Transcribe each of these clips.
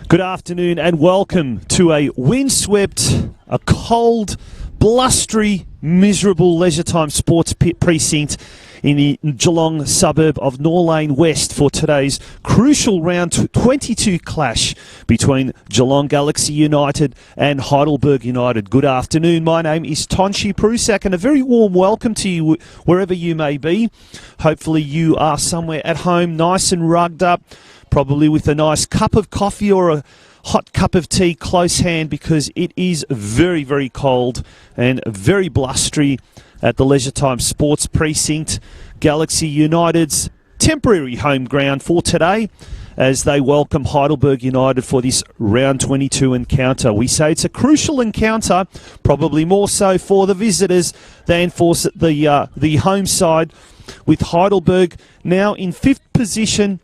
Good afternoon and welcome to a windswept, a cold, blustery, miserable leisure time sports precinct in the Geelong suburb of Norlane West for today's crucial round 22 clash between Geelong Galaxy United and Heidelberg United. Good afternoon. My name is Tonshi Prusak and a very warm welcome to you wherever you may be. Hopefully you are somewhere at home, nice and rugged up, probably with a nice cup of coffee or a hot cup of tea close hand, because it is very, very cold and very blustery at the Leisure Time Sports Precinct, Galaxy United's temporary home ground for today, as they welcome Heidelberg United for this round 22 encounter. We say it's a crucial encounter, probably more so for the visitors than for the home side, with Heidelberg now in 5th position.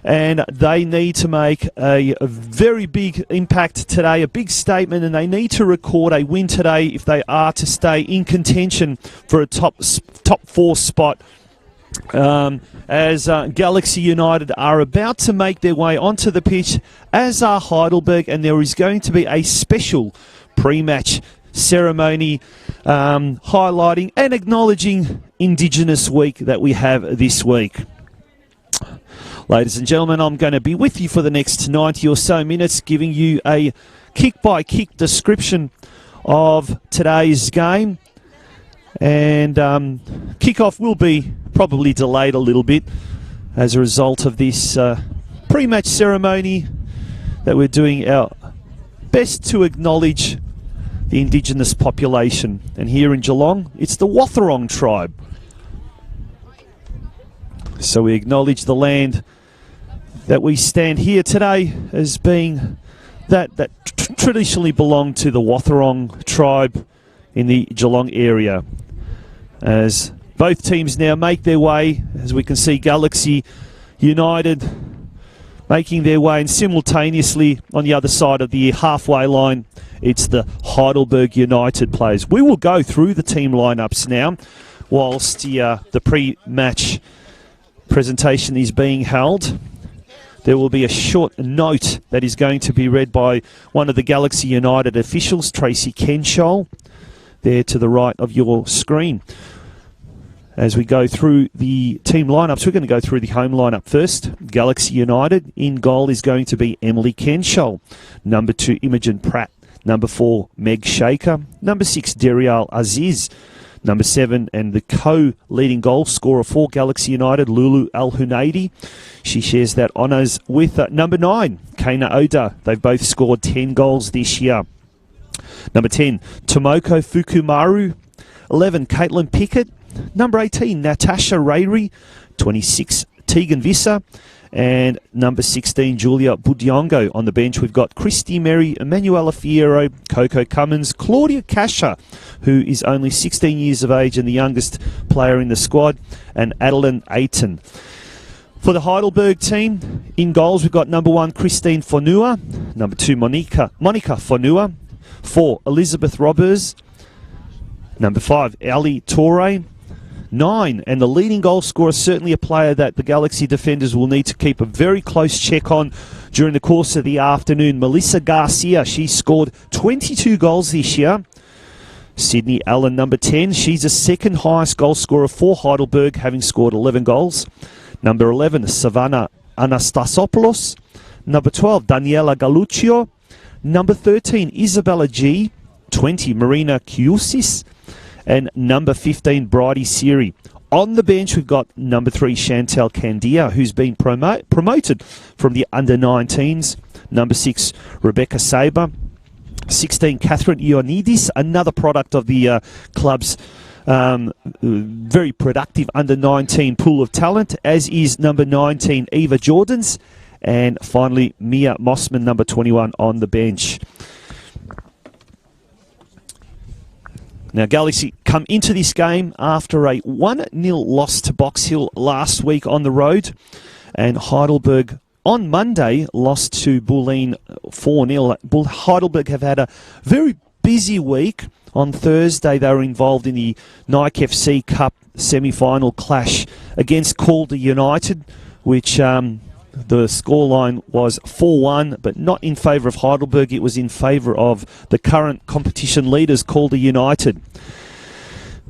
And they need to make a very big impact today, a big statement, and they need to record a win today if they are to stay in contention for a top 4 spot. As Galaxy United are about to make their way onto the pitch, as are Heidelberg, and there is going to be a special pre-match ceremony highlighting and acknowledging Indigenous Week that we have this week. Ladies and gentlemen, I'm going to be with you for the next 90 or so minutes, giving you a kick-by-kick description of today's game. And kick-off will be probably delayed a little bit as a result of this pre-match ceremony that we're doing our best to acknowledge the Indigenous population. And here in Geelong, it's the Wathaurong tribe. So we acknowledge the land that we stand here today as being that traditionally belonged to the Wathaurong tribe in the Geelong area. As both teams now make their way, as we can see Galaxy United making their way, and simultaneously on the other side of the halfway line, it's the Heidelberg United players. We will go through the team lineups now whilst the pre-match presentation is being held. There will be a short note that is going to be read by one of the Galaxy United officials, Tracy Kenshall, there to the right of your screen. As we go through the team lineups, we're going to go through the home lineup first. Galaxy United, in goal is going to be Emily Kenshall. Number 2, Imogen Pratt. Number 4, Meg Shaker. Number 6, Derial Aziz. Number 7, and the co-leading goal scorer for Galaxy United, Lulu Al-Hunaidi. She shares that honours with number 9, Kana Oda. They've both scored 10 goals this year. Number 10, Tomoko Fukumaru. 11, Caitlin Pickett. Number 18, Natasha Rayri. 26, Tegan Visser. And number 16, Julia Budiongo. On the bench, we've got Christy Merry, Emanuela Fierro, Coco Cummins, Claudia Kasha, who is only 16 years of age and the youngest player in the squad, and Adeline Aiton. For the Heidelberg team, in goals, we've got number 1, Christine Fonua, number 2, Monica Fonua, 4, Elizabeth Robbers, number 5, Ali Torre, 9, and the leading goal scorer, certainly a player that the Galaxy defenders will need to keep a very close check on during the course of the afternoon, Melissa Garcia. She scored 22 goals this year. Sydney Allen, number 10. She's the second highest goal scorer for Heidelberg, having scored 11 goals. Number 11, Savannah Anastasopoulos. Number 12, Daniela Galuccio. Number 13, Isabella G. 20, Marina Kiusis. And number 15, Bridie Siri. On the bench, we've got number 3, Chantel Candia, who's been promoted from the under-19s. Number 6, Rebecca Saber. 16, Catherine Ioannidis, another product of the club's very productive under-19 pool of talent, as is number 19, Eva Jordans. And finally, Mia Mossman, number 21, on the bench. Now, Galaxy come into this game after a 1-0 loss to Box Hill last week on the road. And Heidelberg on Monday lost to Bulleen 4-0. Heidelberg have had a very busy week. On Thursday, they were involved in the Nike FC Cup semi-final clash against Calder United, which The scoreline was 4-1, but not in favour of Heidelberg. It was in favour of the current competition leaders, Calder United.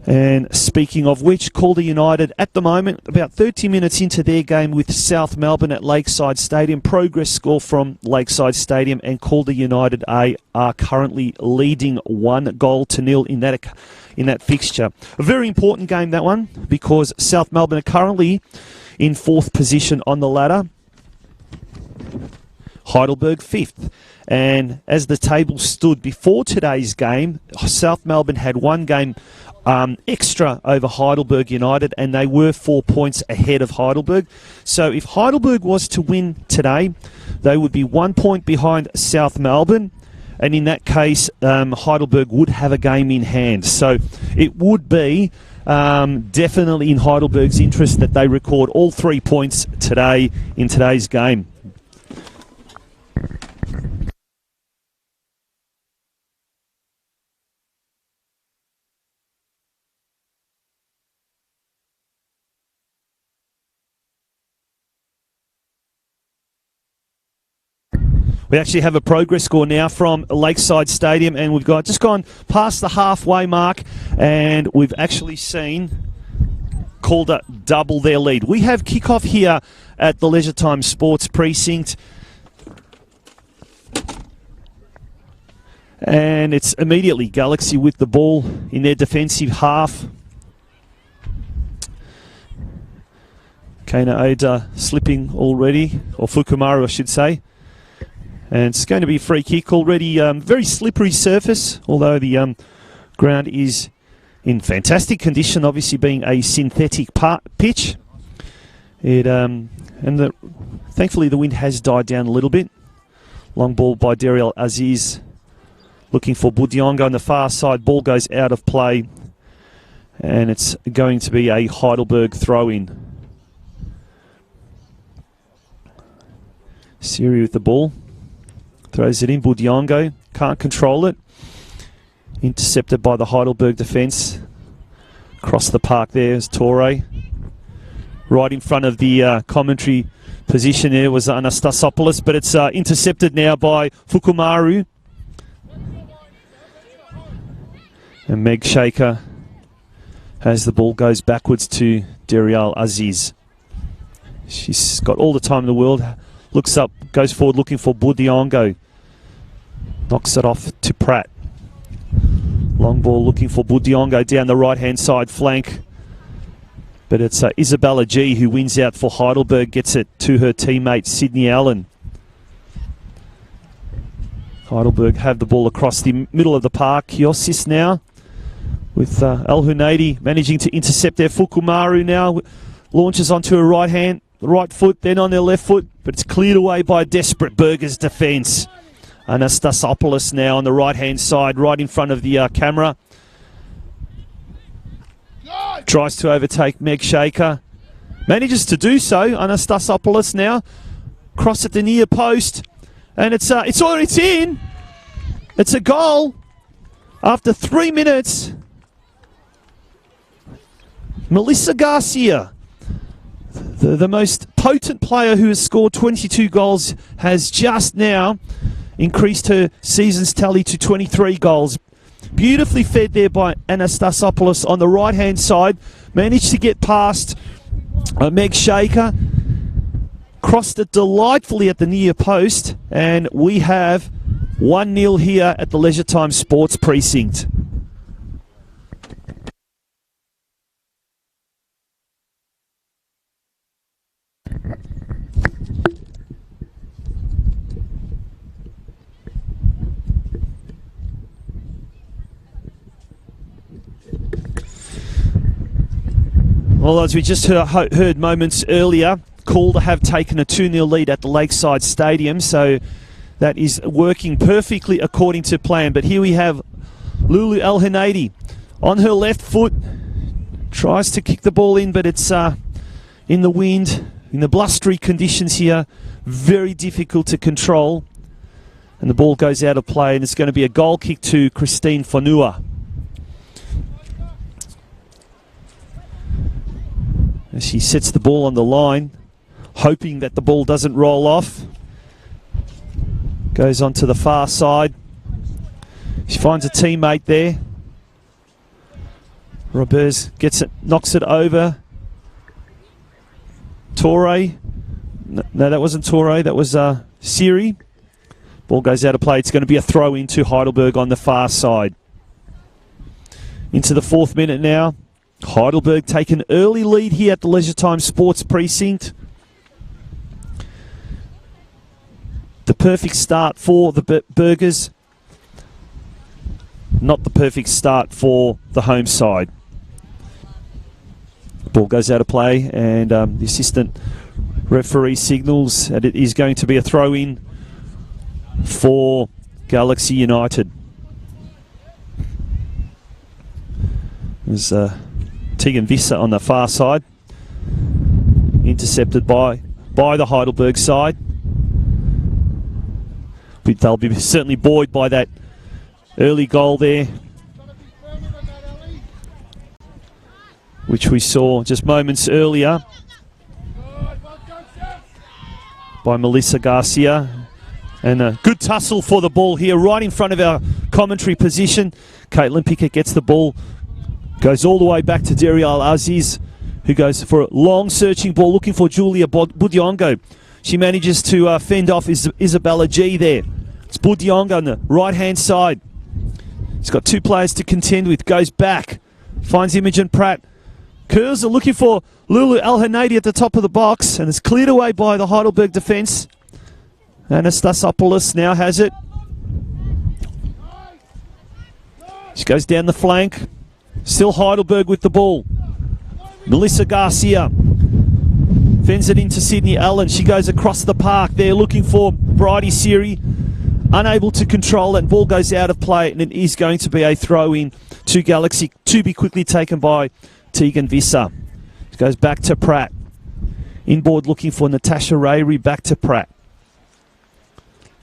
And speaking of which, Calder United at the moment, about 30 minutes into their game with South Melbourne at Lakeside Stadium. Progress score from Lakeside Stadium, and Calder United are currently leading 1-0 in that fixture. A very important game, that one, because South Melbourne are currently in 4th position on the ladder. Heidelberg 5th. And as the table stood before today's game, South Melbourne had one game extra over Heidelberg United, and they were 4 points ahead of Heidelberg. So if Heidelberg was to win today, they would be 1 point behind South Melbourne, and in that case, Heidelberg would have a game in hand. So it would be definitely in Heidelberg's interest that they record all 3 points today in today's game. We actually have a progress score now from Lakeside Stadium, and we've just gone past the halfway mark, and we've actually seen Calder double their lead. We have kickoff here at the Leisure Time Sports Precinct, and it's immediately Galaxy with the ball in their defensive half. Kana Oda slipping already, or Fukumaru I should say. And it's going to be a free kick already. Very slippery surface, although the ground is in fantastic condition, obviously being a synthetic pitch. Thankfully the wind has died down a little bit. Long ball by Dariel Aziz, looking for Budiongo on the far side. Ball goes out of play, and it's going to be a Heidelberg throw-in. Siri with the ball. Throws it in. Budiongo can't control it. Intercepted by the Heidelberg defence. Across the park there is Torre. Right in front of the commentary position there was Anastasopoulos, but it's intercepted now by Fukumaru. And Meg Shaker as the ball goes backwards to Dariel Aziz. She's got all the time in the world. Looks up, goes forward looking for Budiongo. Knocks it off to Pratt. Long ball looking for Budiongo down the right-hand side flank. But it's Isabella G who wins out for Heidelberg, gets it to her teammate Sydney Allen. Heidelberg have the ball across the middle of the park. Yosis now with El Hunaidi managing to intercept there. Fukumaru now launches onto her right foot, then on their left foot, but it's cleared away by a desperate Burgers defence. Anastasopoulos now on the right-hand side, right in front of the camera. Tries to overtake Meg Shaker. Manages to do so. Anastasopoulos now. Cross at the near post. And it's in. It's a goal. After 3 minutes. Melissa Garcia, the most potent player who has scored 22 goals, has just now increased her season's tally to 23 goals. Beautifully fed there by Anastasopoulos on the right-hand side. Managed to get past Meg Shaker. Crossed it delightfully at the near post. And we have 1-0 here at the Leisure Time Sports Precinct. Well, as we just heard moments earlier, Calder have taken a 2-0 lead at the Lakeside Stadium, so that is working perfectly according to plan. But here we have Lulu El Hunaidi on her left foot, tries to kick the ball in, but it's in the wind, in the blustery conditions here, very difficult to control. And the ball goes out of play, and it's going to be a goal kick to Christine Fonua. As she sets the ball on the line, hoping that the ball doesn't roll off. Goes on to the far side. She finds a teammate there. Roberts gets it, knocks it over. Torre. No, that wasn't Torre. That was Siri. Ball goes out of play. It's going to be a throw into Heidelberg on the far side. Into the 4th minute now. Heidelberg take an early lead here at the Leisure Time Sports Precinct. The perfect start for the Burgers. Not the perfect start for the home side. Ball goes out of play, and the assistant referee signals that it is going to be a throw-in for Galaxy United. There's Tegan Visser on the far side, intercepted by the Heidelberg side. They'll be certainly buoyed by that early goal there, which we saw just moments earlier by Melissa Garcia. And a good tussle for the ball here, right in front of our commentary position. Caitlin Pickett gets the ball, goes all the way back to Derial Aziz, who goes for a long searching ball, looking for Julia Budiongo. She manages to fend off Isabella G there. It's Budiongo on the right-hand side. He's got 2 players to contend with, goes back, finds Imogen Pratt. Curls are looking for Lulu Al-Hanadi at the top of the box, and it's cleared away by the Heidelberg defence. Anastasopoulos now has it. She goes down the flank. Still Heidelberg with the ball. Melissa Garcia fends it into Sydney Allen. She goes across the park there looking for Bridie Siri. Unable to control it. Ball goes out of play, and it is going to be a throw-in to Galaxy, to be quickly taken by Tegan Visser. She goes back to Pratt. Inboard looking for Natasha Rayri, back to Pratt.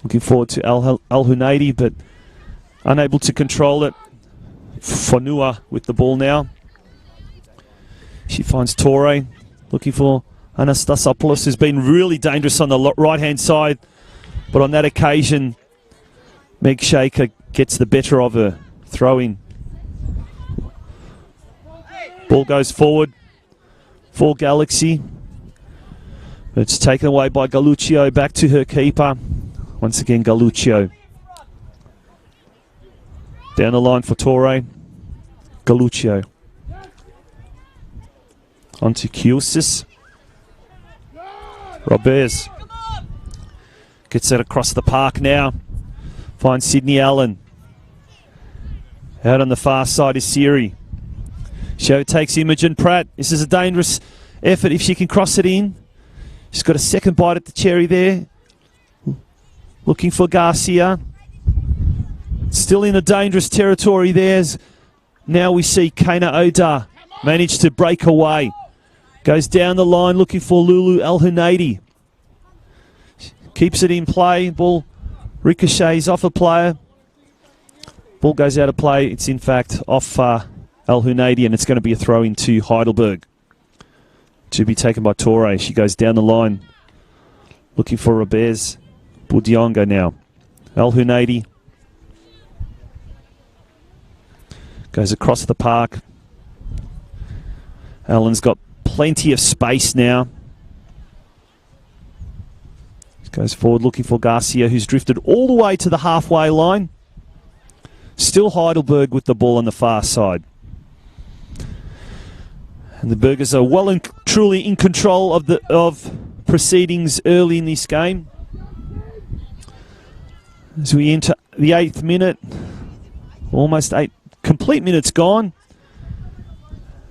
Looking forward to Al-Hunaidi, but unable to control it. Fonua with the ball now. She finds Torre, looking for Anastasopoulos, who's been really dangerous on the right-hand side. But on that occasion, Meg Shaker gets the better of her. Throw-in. Ball goes forward for Galaxy. It's taken away by Galuccio, back to her keeper. Once again, Galuccio. Down the line for Torre. Galuccio. On to Kiosis. Roberts. Gets it across the park now. Finds Sydney Allen. Out on the far side is Siri. She overtakes Imogen Pratt. This is a dangerous effort if she can cross it in. She's got a second bite at the cherry there. Looking for Garcia. Still in a dangerous territory there. Now we see Kana Oda manage to break away. Goes down the line looking for Lulu Al-Hunaidi. Keeps it in play. Ball ricochets off a player. Ball goes out of play. It's in fact off Al-Hunaidi, and it's going to be a throw into Heidelberg. To be taken by Torre. She goes down the line looking for Roberts. Budiongo now. Al-Hunaidi goes across the park. Allen's got plenty of space now. Goes forward looking for Garcia, who's drifted all the way to the halfway line. Still Heidelberg with the ball on the far side. And the Burgers are well and truly in control of proceedings early in this game. As we enter the 8th minute, almost 8 complete minutes gone.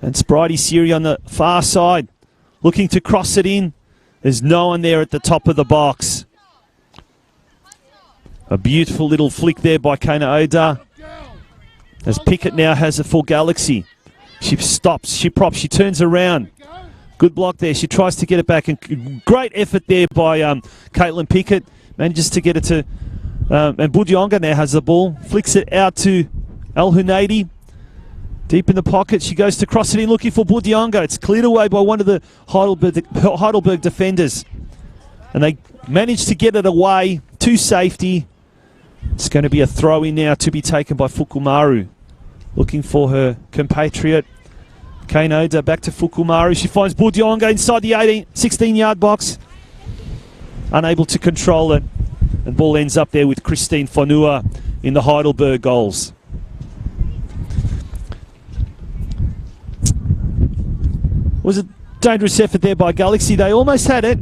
And Bridie Siri on the far side, looking to cross it in. There's no one there at the top of the box. A beautiful little flick there by Kana Oda. As Pickett now has a full Galaxy. She stops, she props, she turns around. Good block there. She tries to get it back. And great effort there by Caitlin Pickett. Manages to get it to... and Budionga now has the ball. Flicks it out to Al-Hunaidi. Deep in the pocket. She goes to cross it in looking for Budionga. It's cleared away by one of the Heidelberg defenders. And they managed to get it away to safety. It's going to be a throw in now to be taken by Fukumaru. Looking for her compatriot. Kane Oda back to Fukumaru. She finds Budionga inside the 16-yard box. Unable to control it. And ball ends up there with Christine Fonua in the Heidelberg goals. Was a dangerous effort there by Galaxy. They almost had it.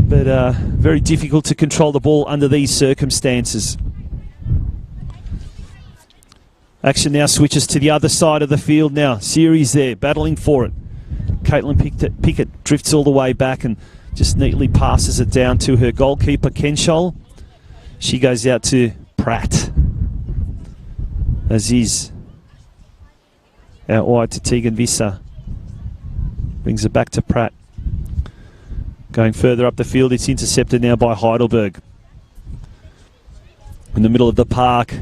But very difficult to control the ball under these circumstances. Action now switches to the other side of the field now. Series there, battling for it. Caitlin Pickett drifts all the way back and just neatly passes it down to her goalkeeper, Kenshol. She goes out to Pratt. Aziz out wide to Tegan Visser. Brings it back to Pratt. Going further up the field, it's intercepted now by Heidelberg. In the middle of the park.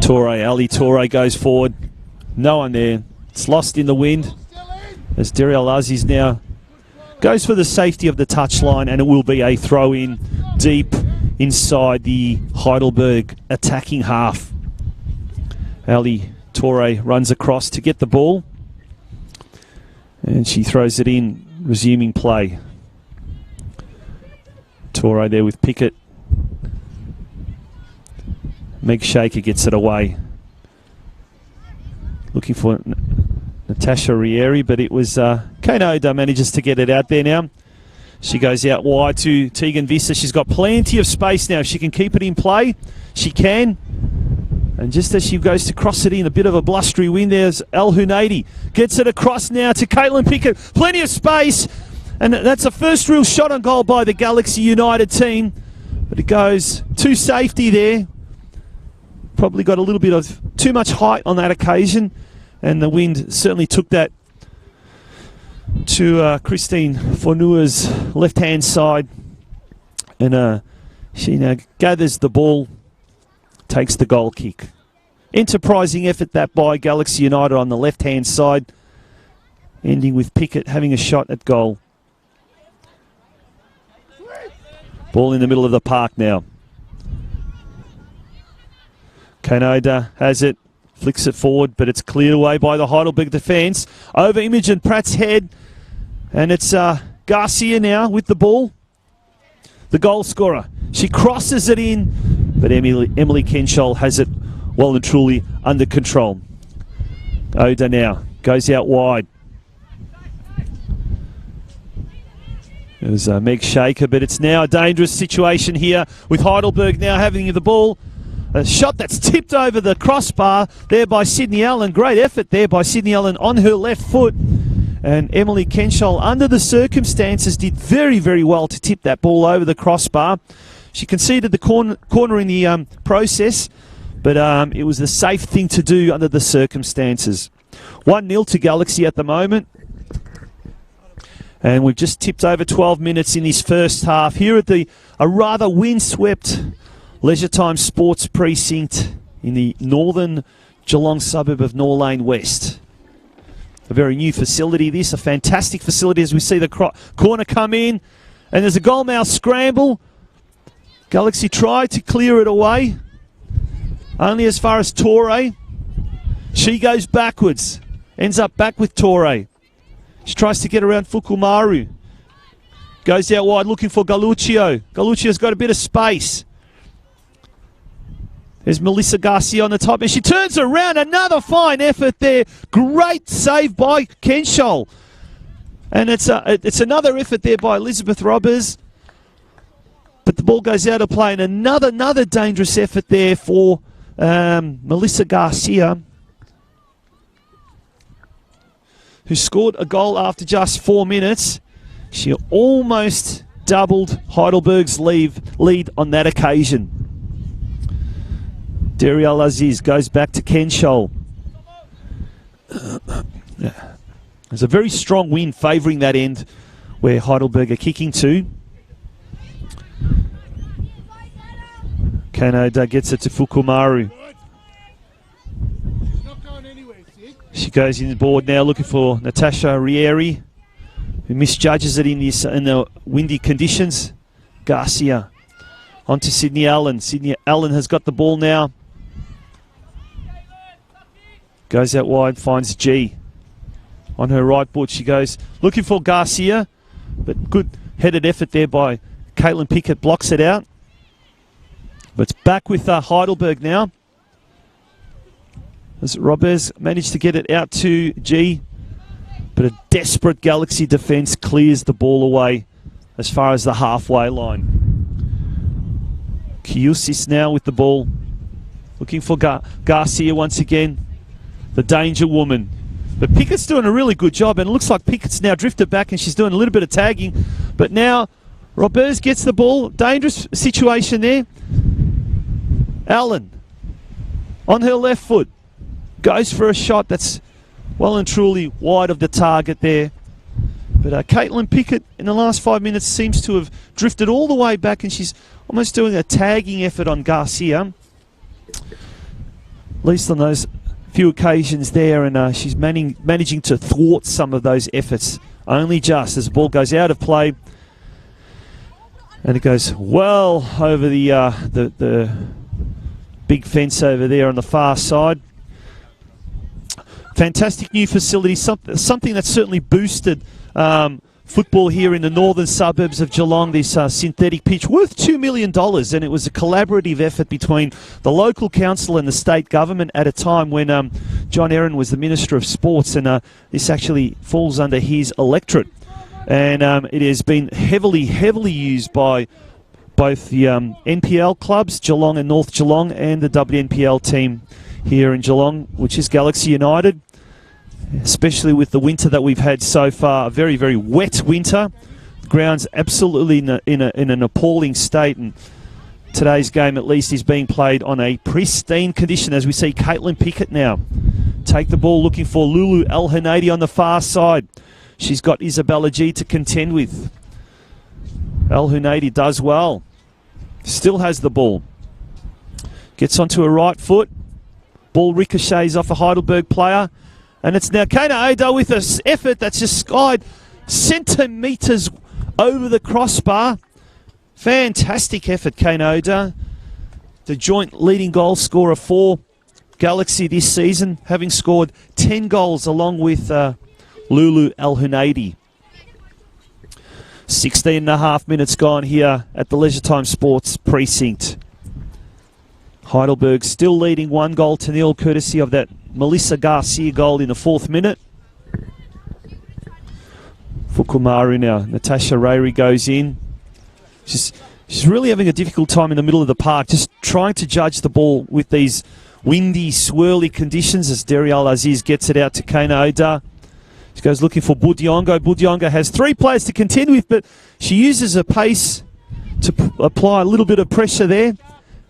Ali Torre goes forward. No one there. It's lost in the wind. As Dariel Aziz now goes for the safety of the touchline, and it will be a throw-in deep inside the Heidelberg attacking half. Ali Torre runs across to get the ball. And she throws it in, resuming play. Torre there with Pickett. Meg Shaker gets it away. Looking for Natasha Rieri, but it was Kane Oda manages to get it out there now. She goes out wide to Tegan Visser. She's got plenty of space now. If she can keep it in play, she can. And just as she goes to cross it in, a bit of a blustery wind, there's El Hunaidi. Gets it across now to Caitlin Pickett. Plenty of space. And that's a first real shot on goal by the Galaxy United team. But it goes to safety there. Probably got a little bit of too much height on that occasion. And the wind certainly took that to Christine Fonua's left-hand side. And she now gathers the ball, takes the goal kick. Enterprising effort that by Galaxy United on the left-hand side, ending with Pickett having a shot at goal. Ball in the middle of the park now. Kane-Oda has it, flicks it forward, but it's cleared away by the Heidelberg defence. Over Imogen Pratt's head, and it's Garcia now with the ball. The goal scorer. She crosses it in, but Emily Kenshol has it well and truly under control. Oda now goes out wide. It was Meg Shaker, but it's now a dangerous situation here with Heidelberg now having the ball. A shot that's tipped over the crossbar there by Sydney Allen. Great effort there by Sydney Allen on her left foot. And Emily Kenshol, under the circumstances, did very, very well to tip that ball over the crossbar. She conceded the corner in the process, but it was the safe thing to do under the circumstances. 1-0 to Galaxy at the moment. And we've just tipped over 12 minutes in this first half here at a rather windswept Leisure Time Sports Precinct in the northern Geelong suburb of Norlane West. A very new facility this, a fantastic facility as we see the corner come in. And there's a goalmouth scramble. Galaxy tried to clear it away. Only as far as Torre. She goes backwards. Ends up back with Torre. She tries to get around Fukumaru. Goes out wide looking for Galuccio. Galuccio's got a bit of space. There's Melissa Garcia on the top, and she turns around. Another fine effort there. Great save by Kenshol. And it's another effort there by Elizabeth Robbers. But the ball goes out of play, and another dangerous effort there for Melissa Garcia, who scored a goal after just 4 minutes. She almost doubled Heidelberg's lead on that occasion. Dariel Aziz goes back to Kenshol. There's a very strong wind favouring that end where Heidelberg are kicking to. Kane-Oda gets it to Fukumaru. She goes in the board now looking for Natasha Rieri, who misjudges it in the windy conditions. Garcia on to Sydney Allen. Sydney Allen has got the ball now. Goes out wide, finds G. On her right foot, she goes looking for Garcia, but good headed effort there by Caitlin Pickett, blocks it out. But it's back with Heidelberg now. As Robes managed to get it out to G, but a desperate Galaxy defence clears the ball away as far as the halfway line. Kiusis now with the ball, looking for Garcia once again, the danger woman. But Pickett's doing a really good job, and it looks like Pickett's now drifted back and she's doing a little bit of tagging. But now Robers gets the ball, dangerous situation there. Allen on her left foot goes for a shot that's well and truly wide of the target there. But Caitlin Pickett in the last 5 minutes seems to have drifted all the way back, and she's almost doing a tagging effort on Garcia. At least on those few occasions there, and she's managing to thwart some of those efforts. Only just as the ball goes out of play, and it goes well over the big fence over there on the far side. Fantastic new facility, something that's certainly boosted football here in the northern suburbs of Geelong, this synthetic pitch worth $2 million, and it was a collaborative effort between the local council and the state government at a time when John Erin was the Minister of Sports, and this actually falls under his electorate. And it has been heavily used by both the NPL clubs, Geelong and North Geelong, and the WNPL team here in Geelong, which is Galaxy United. Especially with the winter that we've had so far, a very, very wet winter. The ground's absolutely in an appalling state, and today's game at least is being played on a pristine condition as we see Caitlin Pickett now take the ball looking for Lulu El Hanadi on the far side. She's got Isabella G to contend with. El Hanadi does well. Still has the ball. Gets onto her right foot. Ball ricochets off a Heidelberg player. And it's now Kana Oda with an effort that's just skied centimetres over the crossbar. Fantastic effort, Kana Oda. The joint leading goal scorer for Galaxy this season, having scored 10 goals along with Lulu El Hanadi. 16 and a half minutes gone here at the Leisure Time Sports Precinct. Heidelberg still leading 1-0 courtesy of that Melissa Garcia goal in the 4th minute. Fukumaru now. Natasha Rayri goes in. She's really having a difficult time in the middle of the park, just trying to judge the ball with these windy, swirly conditions as Derial Aziz gets it out to Kana Oda. She goes looking for Budiongo. Budiongo has 3 players to contend with, but she uses her pace to apply a little bit of pressure there.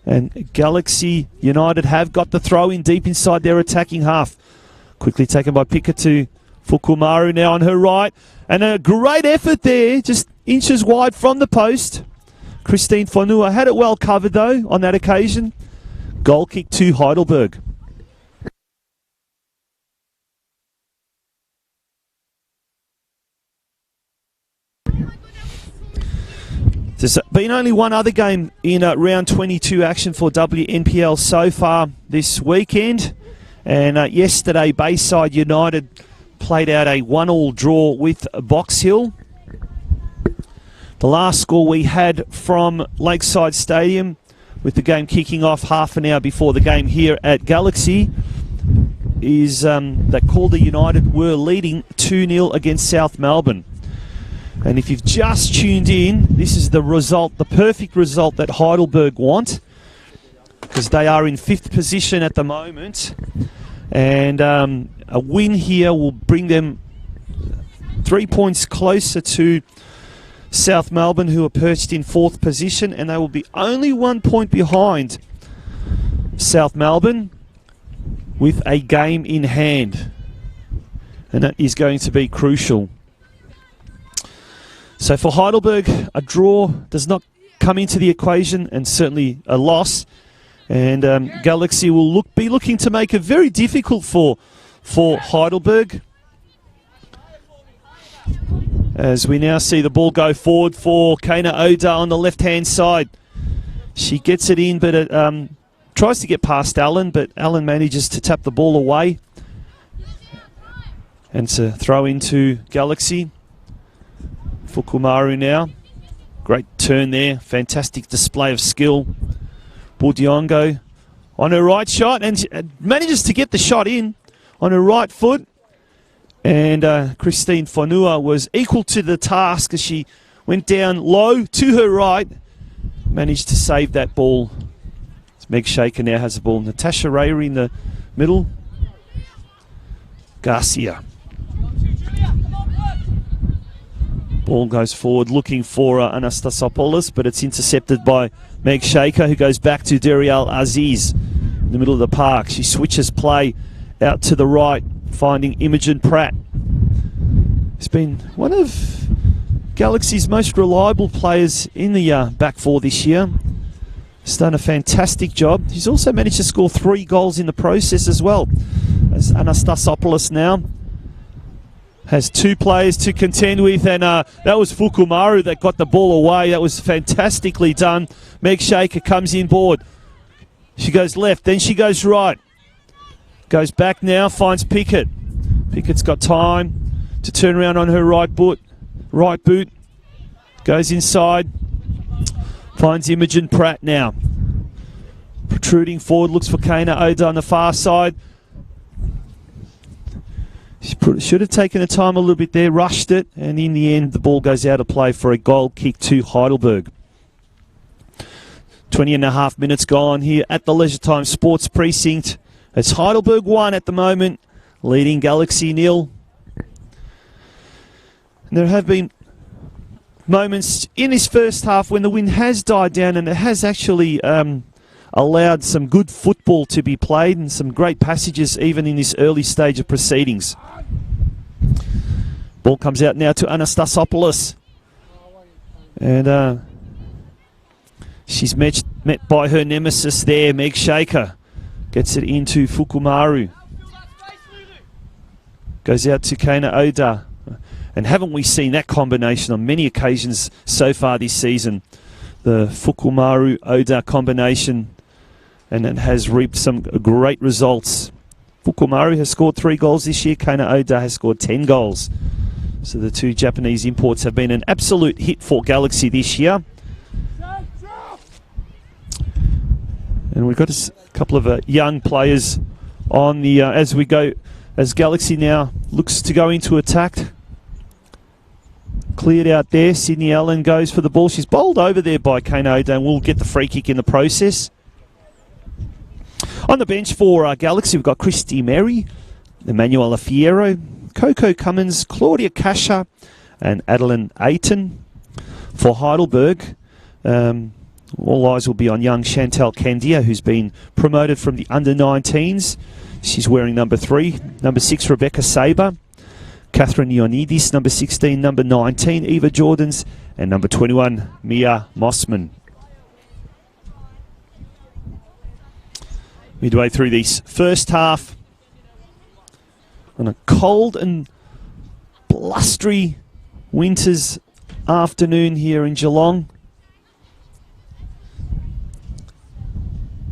And Galaxy United have got the throw in deep inside their attacking half. Quickly taken by Pickett to Fukumaru now on her right. And a great effort there, just inches wide from the post. Christine Fonua had it well covered though on that occasion. Goal kick to Heidelberg. There's been only one other game in round 22 action for WNPL so far this weekend. And yesterday, Bayside United played out a 1-1 draw with Box Hill. The last score we had from Lakeside Stadium, with the game kicking off half an hour before the game here at Galaxy, is that Calder United were leading 2-0 against South Melbourne. And if you've just tuned in, this is the result, the perfect result that Heidelberg want, because they are in 5th position at the moment. And a win here will bring them 3 points closer to South Melbourne, who are perched in 4th position, and they will be only 1 point behind South Melbourne with a game in hand. And that is going to be crucial. So for Heidelberg, a draw does not come into the equation, and certainly a loss. And Galaxy will be looking to make it very difficult for Heidelberg. As we now see the ball go forward for Kana Oda on the left-hand side. She gets it in, but it tries to get past Allen, but Allen manages to tap the ball away. And to throw into Galaxy. Fukumaru now. Great turn there. Fantastic display of skill. Budiongo on her right shot, and she manages to get the shot in on her right foot. And Christine Fonua was equal to the task as she went down low to her right. Managed to save that ball. Meg Shaker now has the ball. Natasha Rayri in the middle. Garcia. Ball goes forward looking for Anastasopoulos, but it's intercepted by Meg Shaker, who goes back to Derial Aziz in the middle of the park. She switches play out to the right, finding Imogen Pratt. He's been one of Galaxy's most reliable players in the back four this year. He's done a fantastic job. He's also managed to score 3 goals in the process as well. As Anastasopoulos now has 2 players to contend with, and that was Fukumaru that got the ball away. That was fantastically done. Meg Shaker comes in board. She goes left, then she goes right. Goes back now, finds Pickett. Pickett's got time to turn around on her right boot. Goes inside. Finds Imogen Pratt now. Protruding forward, looks for Kana Oda on the far side. She should have taken her time a little bit there, rushed it, and in the end the ball goes out of play for a goal kick to Heidelberg. 20.5 minutes gone here at the Leisure Time Sports Precinct. It's Heidelberg 1 at the moment, leading Galaxy 0. And there have been moments in this first half when the wind has died down, and it has actually allowed some good football to be played and some great passages even in this early stage of proceedings. Ball comes out now to Anastasopoulos, and she's met by her nemesis there, Meg Shaker. Gets it into Fukumaru. Goes out to Kana Oda. And haven't we seen that combination on many occasions so far this season? The Fukumaru-Oda combination, and it has reaped some great results. Fukumaru has scored 3 goals this year. Kana Oda has scored 10 goals. So the 2 Japanese imports have been an absolute hit for Galaxy this year. And we've got a couple of young players on the as Galaxy now looks to go into attack. Cleared out there. Sydney Allen goes for the ball. She's bowled over there by Kana Oda and will get the free kick in the process. On the bench for Galaxy, we've got Christy Merry, Emanuela Fierro, Coco Cummins, Claudia Kasha, and Adeline Ayton. For Heidelberg, all eyes will be on young Chantal Candia, who's been promoted from the under-19s. She's wearing number 3. Number 6, Rebecca Saber. Catherine Ionidis, number 16, number 19, Eva Jordans, and number 21, Mia Mossman. Midway through this first half, on a cold and blustery winter's afternoon here in Geelong.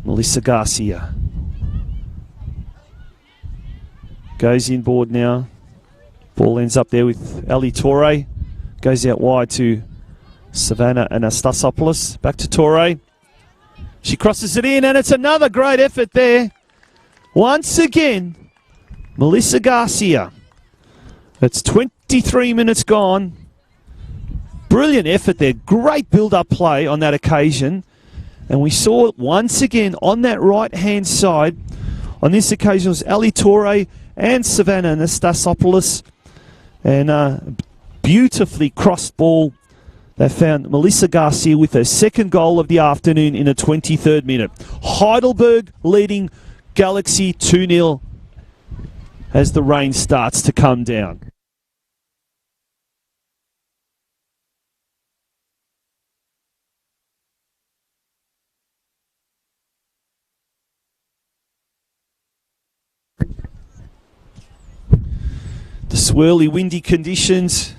Melissa Garcia goes inboard now. Ball ends up there with Ali Torre. Goes out wide to Savannah Anastasopoulos. Back to Torre. She crosses it in, and it's another great effort there. Once again, Melissa Garcia. It's 23 minutes gone. Brilliant effort there. Great build-up play on that occasion. And we saw it once again on that right-hand side. On this occasion, it was Ali Torre and Savannah Anastasopoulos. And beautifully crossed ball. They found Melissa Garcia with her second goal of the afternoon in the 23rd minute. Heidelberg leading Galaxy 2-0 as the rain starts to come down. The swirly, windy conditions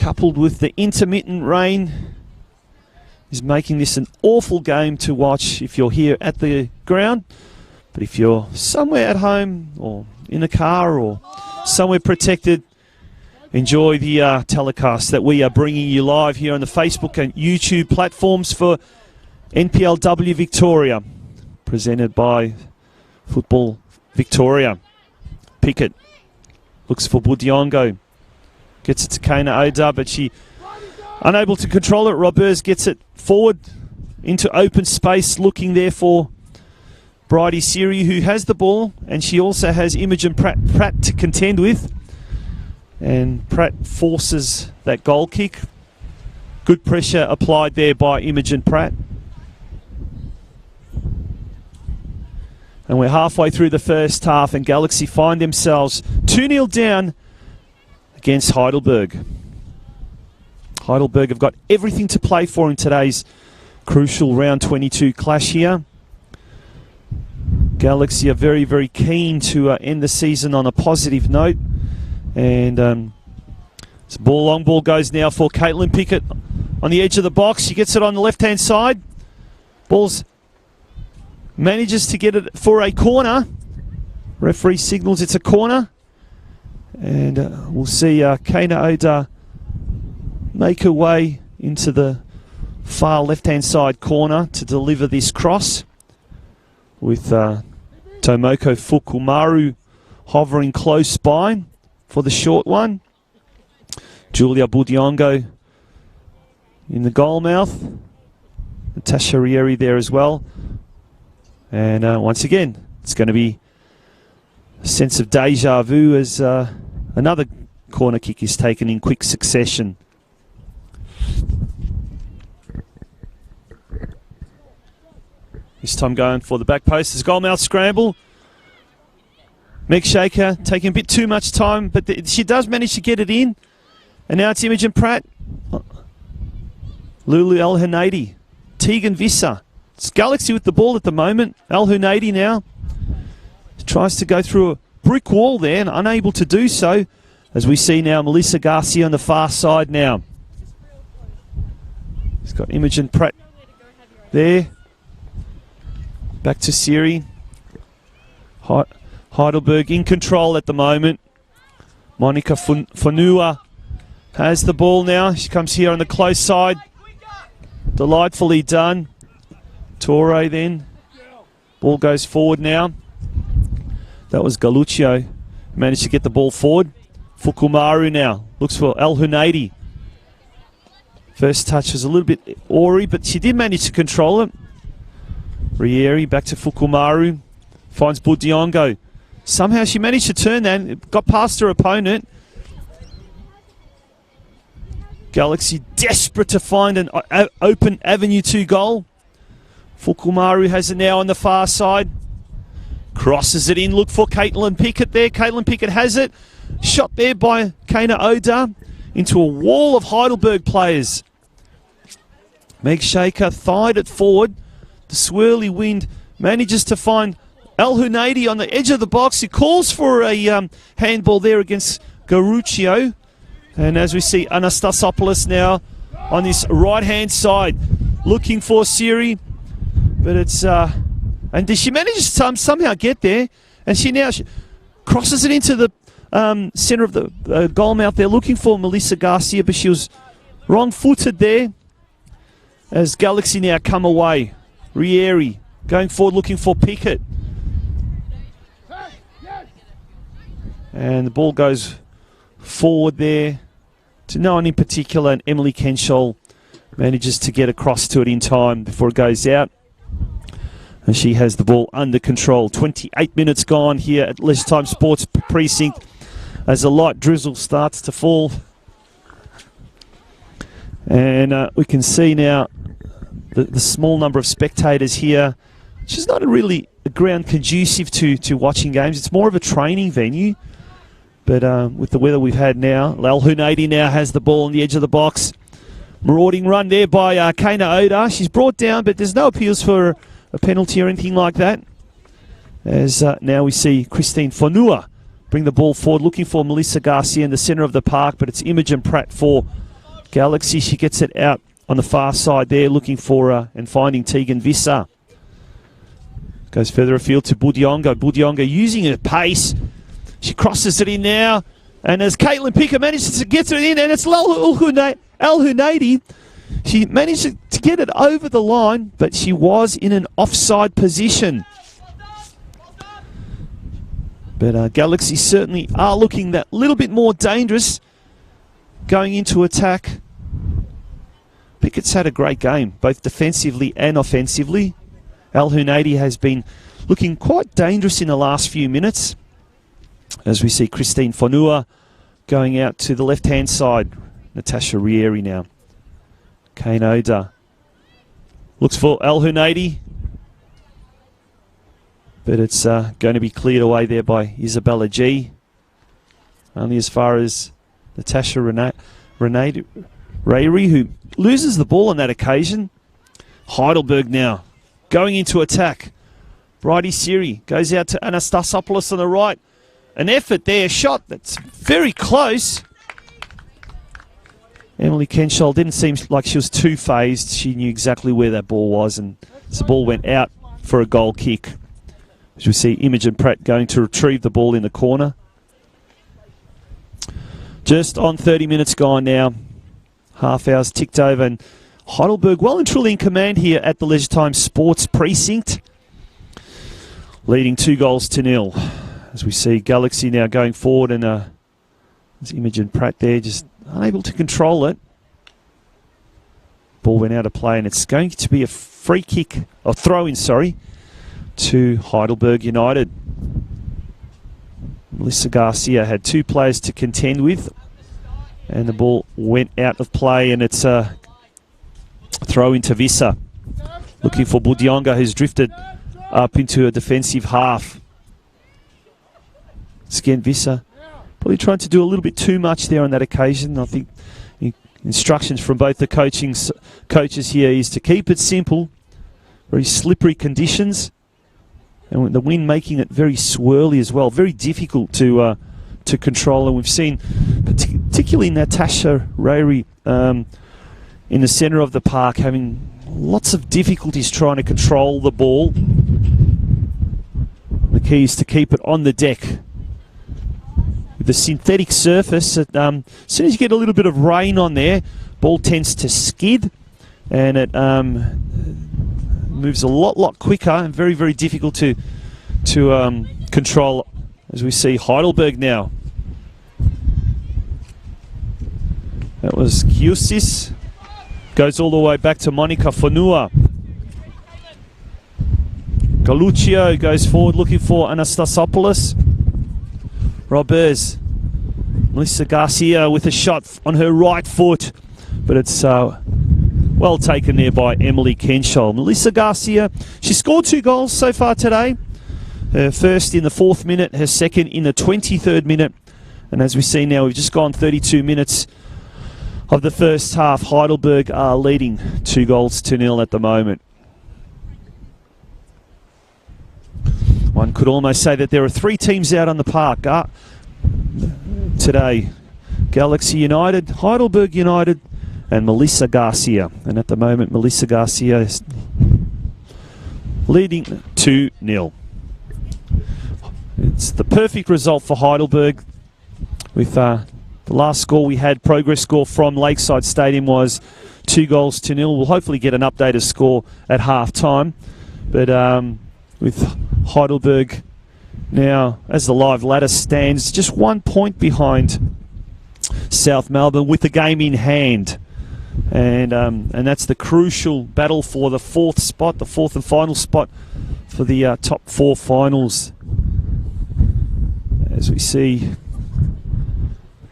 coupled with the intermittent rain, is making this an awful game to watch if you're here at the ground. But if you're somewhere at home or in a car or somewhere protected, enjoy the telecast that we are bringing you live here on the Facebook and YouTube platforms for NPLW Victoria, presented by Football Victoria. Pickett looks for Budiongo. Gets it to Kana Oda, but she unable to control it. Roberts gets it forward into open space, looking there for Bridie Siri, who has the ball, and she also has Imogen Pratt to contend with. And Pratt forces that goal kick. Good pressure applied there by Imogen Pratt. And we're halfway through the first half, and Galaxy find themselves 2-0 down against Heidelberg. Heidelberg have got everything to play for in today's crucial round 22 clash here. Galaxy are very, very keen to end the season on a positive note. And this long ball goes now for Caitlin Pickett on the edge of the box. She gets it on the left-hand side. Ball's manages to get it for a corner. Referee signals it's a corner. And we'll see Kana Oda make her way into the far left-hand side corner to deliver this cross, with Tomoko Fukumaru hovering close by for the short one. Julia Budiongo in the goal mouth. Natasha Rieri there as well. And once again, it's going to be a sense of deja vu as another corner kick is taken in quick succession. This time going for the back post. There's goalmouth scramble. Meg Shaker taking a bit too much time, but she does manage to get it in. And now it's Imogen Pratt. Lulu El Hanadi. Tegan Visser. It's Galaxy with the ball at the moment. El Hunadi now tries to go through a brick wall there and unable to do so, as we see now Melissa Garcia on the far side now. He's got Imogen Pratt there. Back to Siri. Heidelberg in control at the moment. Monica Fonua has the ball now. She comes here on the close side. Delightfully done. Torre then. Ball goes forward now. That was Galuccio. Managed to get the ball forward. Fukumaru now. Looks for El Hunadi. First touch was a little bit awry, but she did manage to control it. Rieri back to Fukumaru. Finds Budiongo. Somehow she managed to turn that and got past her opponent. Galaxy desperate to find an open avenue to goal. Fukumaru has it now on the far side. Crosses it in. Look for Caitlin Pickett there. Caitlin Pickett has it. Shot there by Kana Oda into a wall of Heidelberg players. Meg Shaker thied it forward. The swirly wind manages to find El Hunadi on the edge of the box. He calls for a handball there against Garuccio. And as we see Anastasopoulos now on this right-hand side, looking for Siri. But it's... and she manages to somehow get there. And she now crosses it into the centre of the goal mouth there, looking for Melissa Garcia. But she was wrong-footed there. As Galaxy now come away. Rieri going forward, looking for Pickett. And the ball goes forward there to no one in particular, and Emily Kenshall manages to get across to it in time before it goes out. And she has the ball under control. 28 minutes gone here at Leisure Time Sports Precinct as a light drizzle starts to fall. And we can see now the small number of spectators here, which is not really a ground conducive to watching games. It's more of a training venue. But with the weather we've had now, El Hunadi now has the ball on the edge of the box. Marauding run there by Kana Oda. She's brought down, but there's no appeals for a penalty or anything like that. As now we see Christine Fonua bring the ball forward, looking for Melissa Garcia in the centre of the park, but it's Imogen Pratt for Galaxy, she gets it out on the far side there, looking for and finding Tegan Visser. Goes further afield to Budionga. Budionga using her pace. She crosses it in now. And as Caitlin Picker manages to get it in, and it's Al Hunaidi. She managed to get it over the line, but she was in an offside position. But Galaxy certainly are looking that little bit more dangerous going into attack. Pickett's had a great game, both defensively and offensively. Al Hunaidi has been looking quite dangerous in the last few minutes. As we see Christine Fonua going out to the left-hand side. Natasha Rieri now. Kane Oda looks for Al Hunaidi. But it's going to be cleared away there by Isabella G. Only as far as Natasha Rieri, who loses the ball on that occasion. Heidelberg now going into attack. Bridie Siri goes out to Anastasopoulos on the right. An effort there, shot that's very close. Emily Kenshall didn't seem like she was too phased. She knew exactly where that ball was, and the ball went out for a goal kick. As we see Imogen Pratt going to retrieve the ball in the corner. Just on 30 minutes gone now. Half hour's ticked over, and Heidelberg well and truly in command here at the Leisure Time Sports Precinct. Leading 2-0. As we see Galaxy now going forward, and there's Imogen Pratt there just unable to control it. Ball went out of play, and it's going to be a free kick, or throw-in, sorry, to Heidelberg United. Melissa Garcia had two players to contend with, and the ball went out of play, and it's a throw into Visser. Looking for Budionga, who's drifted up into a defensive half. Again, Visser probably trying to do a little bit too much there on that occasion. I think instructions from both the coaches here is to keep it simple, very slippery conditions, and the wind making it very swirly as well, very difficult to control. And we've seen particularly Natasha Rieri in the centre of the park having lots of difficulties trying to control the ball. The key is to keep it on the deck. With the synthetic surface, as soon as you get a little bit of rain on there, ball tends to skid, and it moves a lot quicker and very, very difficult to control. As we see Heidelberg now. That was Kiusis. Goes all the way back to Monica Fonua. Galuccio goes forward looking for Anastasopoulos. Roberts. Melissa Garcia with a shot on her right foot, but it's well taken there by Emily Kenshall. Melissa Garcia, she scored 2 goals so far today. Her first in the 4th minute, her second in the 23rd minute. And as we see now, we've just gone 32 minutes of the first half. Heidelberg are leading 2-0 at the moment. One could almost say that there are 3 teams out on the park today. Galaxy United, Heidelberg United, and Melissa Garcia. And at the moment, Melissa Garcia is leading 2-0. It's the perfect result for Heidelberg. With the last score we had, progress score from Lakeside Stadium was 2-0. We'll hopefully get an updated score at half-time. But with Heidelberg now, as the live ladder stands, just 1 point behind South Melbourne with the game in hand. And that's the crucial battle for the 4th spot, the 4th and final spot for the top 4 finals. As we see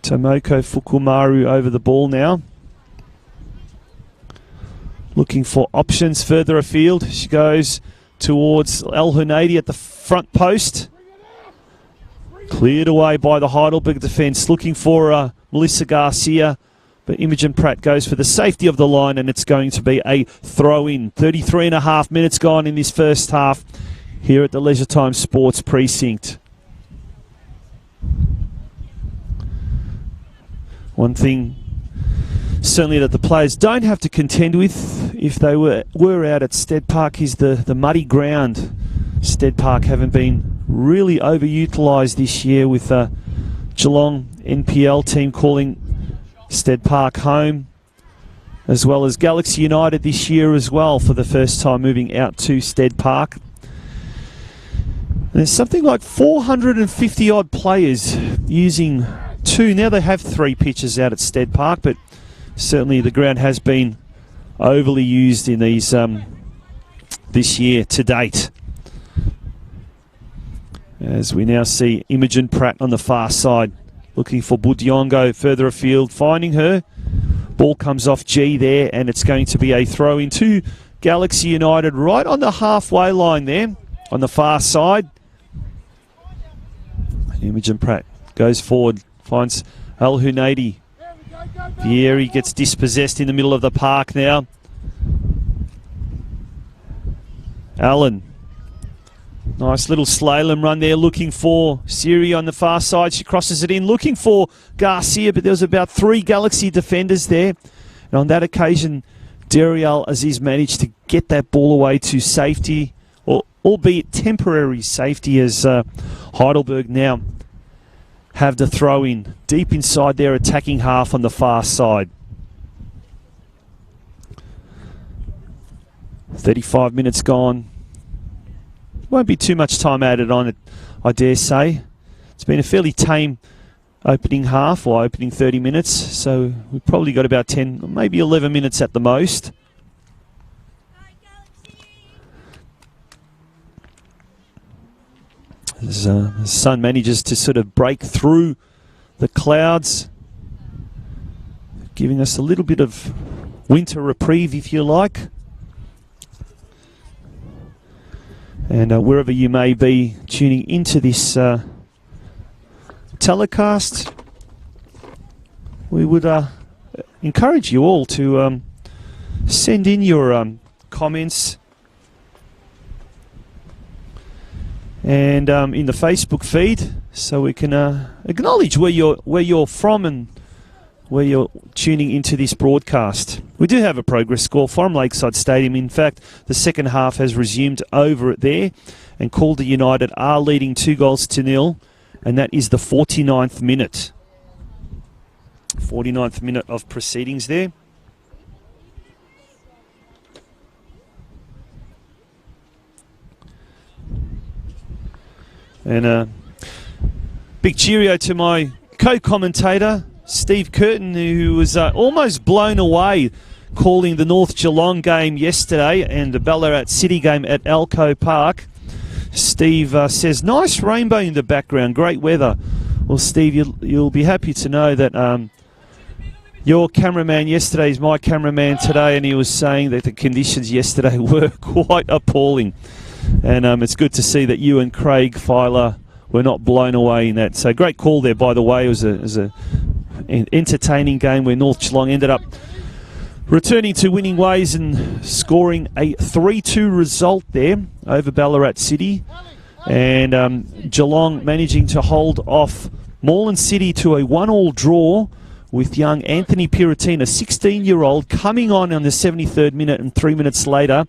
Tomoko Fukumaru over the ball now. Looking for options further afield. She goes towards El Hunaidi at the front post. Cleared away by the Heidelberg defence. Looking for Melissa Garcia. But Imogen Pratt goes for the safety of the line, and it's going to be a throw-in. 33.5 minutes gone in this first half here at the Leisure Time Sports Precinct. One thing certainly that the players don't have to contend with if they were out at Stead Park is the muddy ground. Stead Park haven't been really overutilised this year with Geelong NPL team calling Stead Park home, as well as Galaxy United this year as well for the first time moving out to Stead Park. There's something like 450 odd players using two. Now they have 3 pitches out at Stead Park, but certainly the ground has been overly used in these this year to date. As we now see Imogen Pratt on the far side, looking for Budiongo further afield, finding her. Ball comes off G there, and it's going to be a throw into Galaxy United right on the halfway line there, on the far side. Imogen Pratt goes forward, finds Al Hunaidi. Vieri gets dispossessed in the middle of the park now. Allen. Nice little slalom run there, looking for Siri on the far side. She crosses it in, looking for Garcia, but there was about 3 Galaxy defenders there. And on that occasion, Dariel Aziz managed to get that ball away to safety, or albeit temporary safety, as Heidelberg now have the throw in deep inside their attacking half on the far side. 35 minutes gone. Won't be too much time added on it, I dare say. It's been a fairly tame opening half, or opening 30 minutes, so we've probably got about 10, maybe 11 minutes at the most. As the sun manages to sort of break through the clouds, giving us a little bit of winter reprieve, if you like. And wherever you may be tuning into this telecast, we would encourage you all to send in your comments and in the Facebook feed, so we can acknowledge where you're from and where you're tuning into this broadcast. We do have a progress score from Lakeside Stadium. In fact, the second half has resumed over there, and Calder United are leading 2-0, and that is the 49th minute. 49th minute of proceedings there. And big cheerio to my co-commentator, Steve Curtin, who was almost blown away calling the North Geelong game yesterday and the Ballarat City game at Alco Park. Steve says, nice rainbow in the background, great weather. Well, Steve, you'll be happy to know that your cameraman yesterday is my cameraman today, and he was saying that the conditions yesterday were quite appalling. And it's good to see that you and Craig Filer were not blown away in that. So great call there, by the way. It was an entertaining game where North Geelong ended up returning to winning ways and scoring a 3-2 result there over Ballarat City. And Geelong managing to hold off Moreland City to a 1-1 draw with young Anthony Piratina, a 16-year-old, coming on the 73rd minute, and 3 minutes later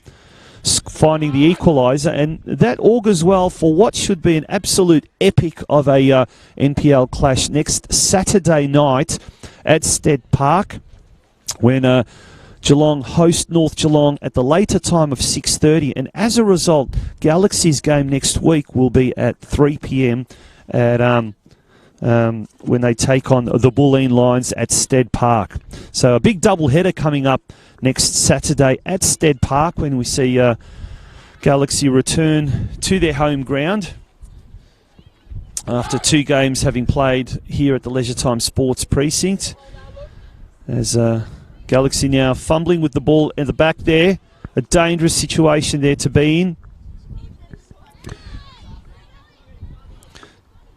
finding the equaliser, and that augurs well for what should be an absolute epic of a NPL clash next Saturday night at Stead Park, when Geelong host North Geelong at the later time of 6:30, and as a result, Galaxy's game next week will be at 3 p.m. at when they take on the Bulleen Lions at Stead Park. So a big double header coming up next Saturday at Stead Park, when we see Galaxy return to their home ground after 2 games having played here at the Leisure Time Sports Precinct. As Galaxy now fumbling with the ball in the back there. A dangerous situation there to be in.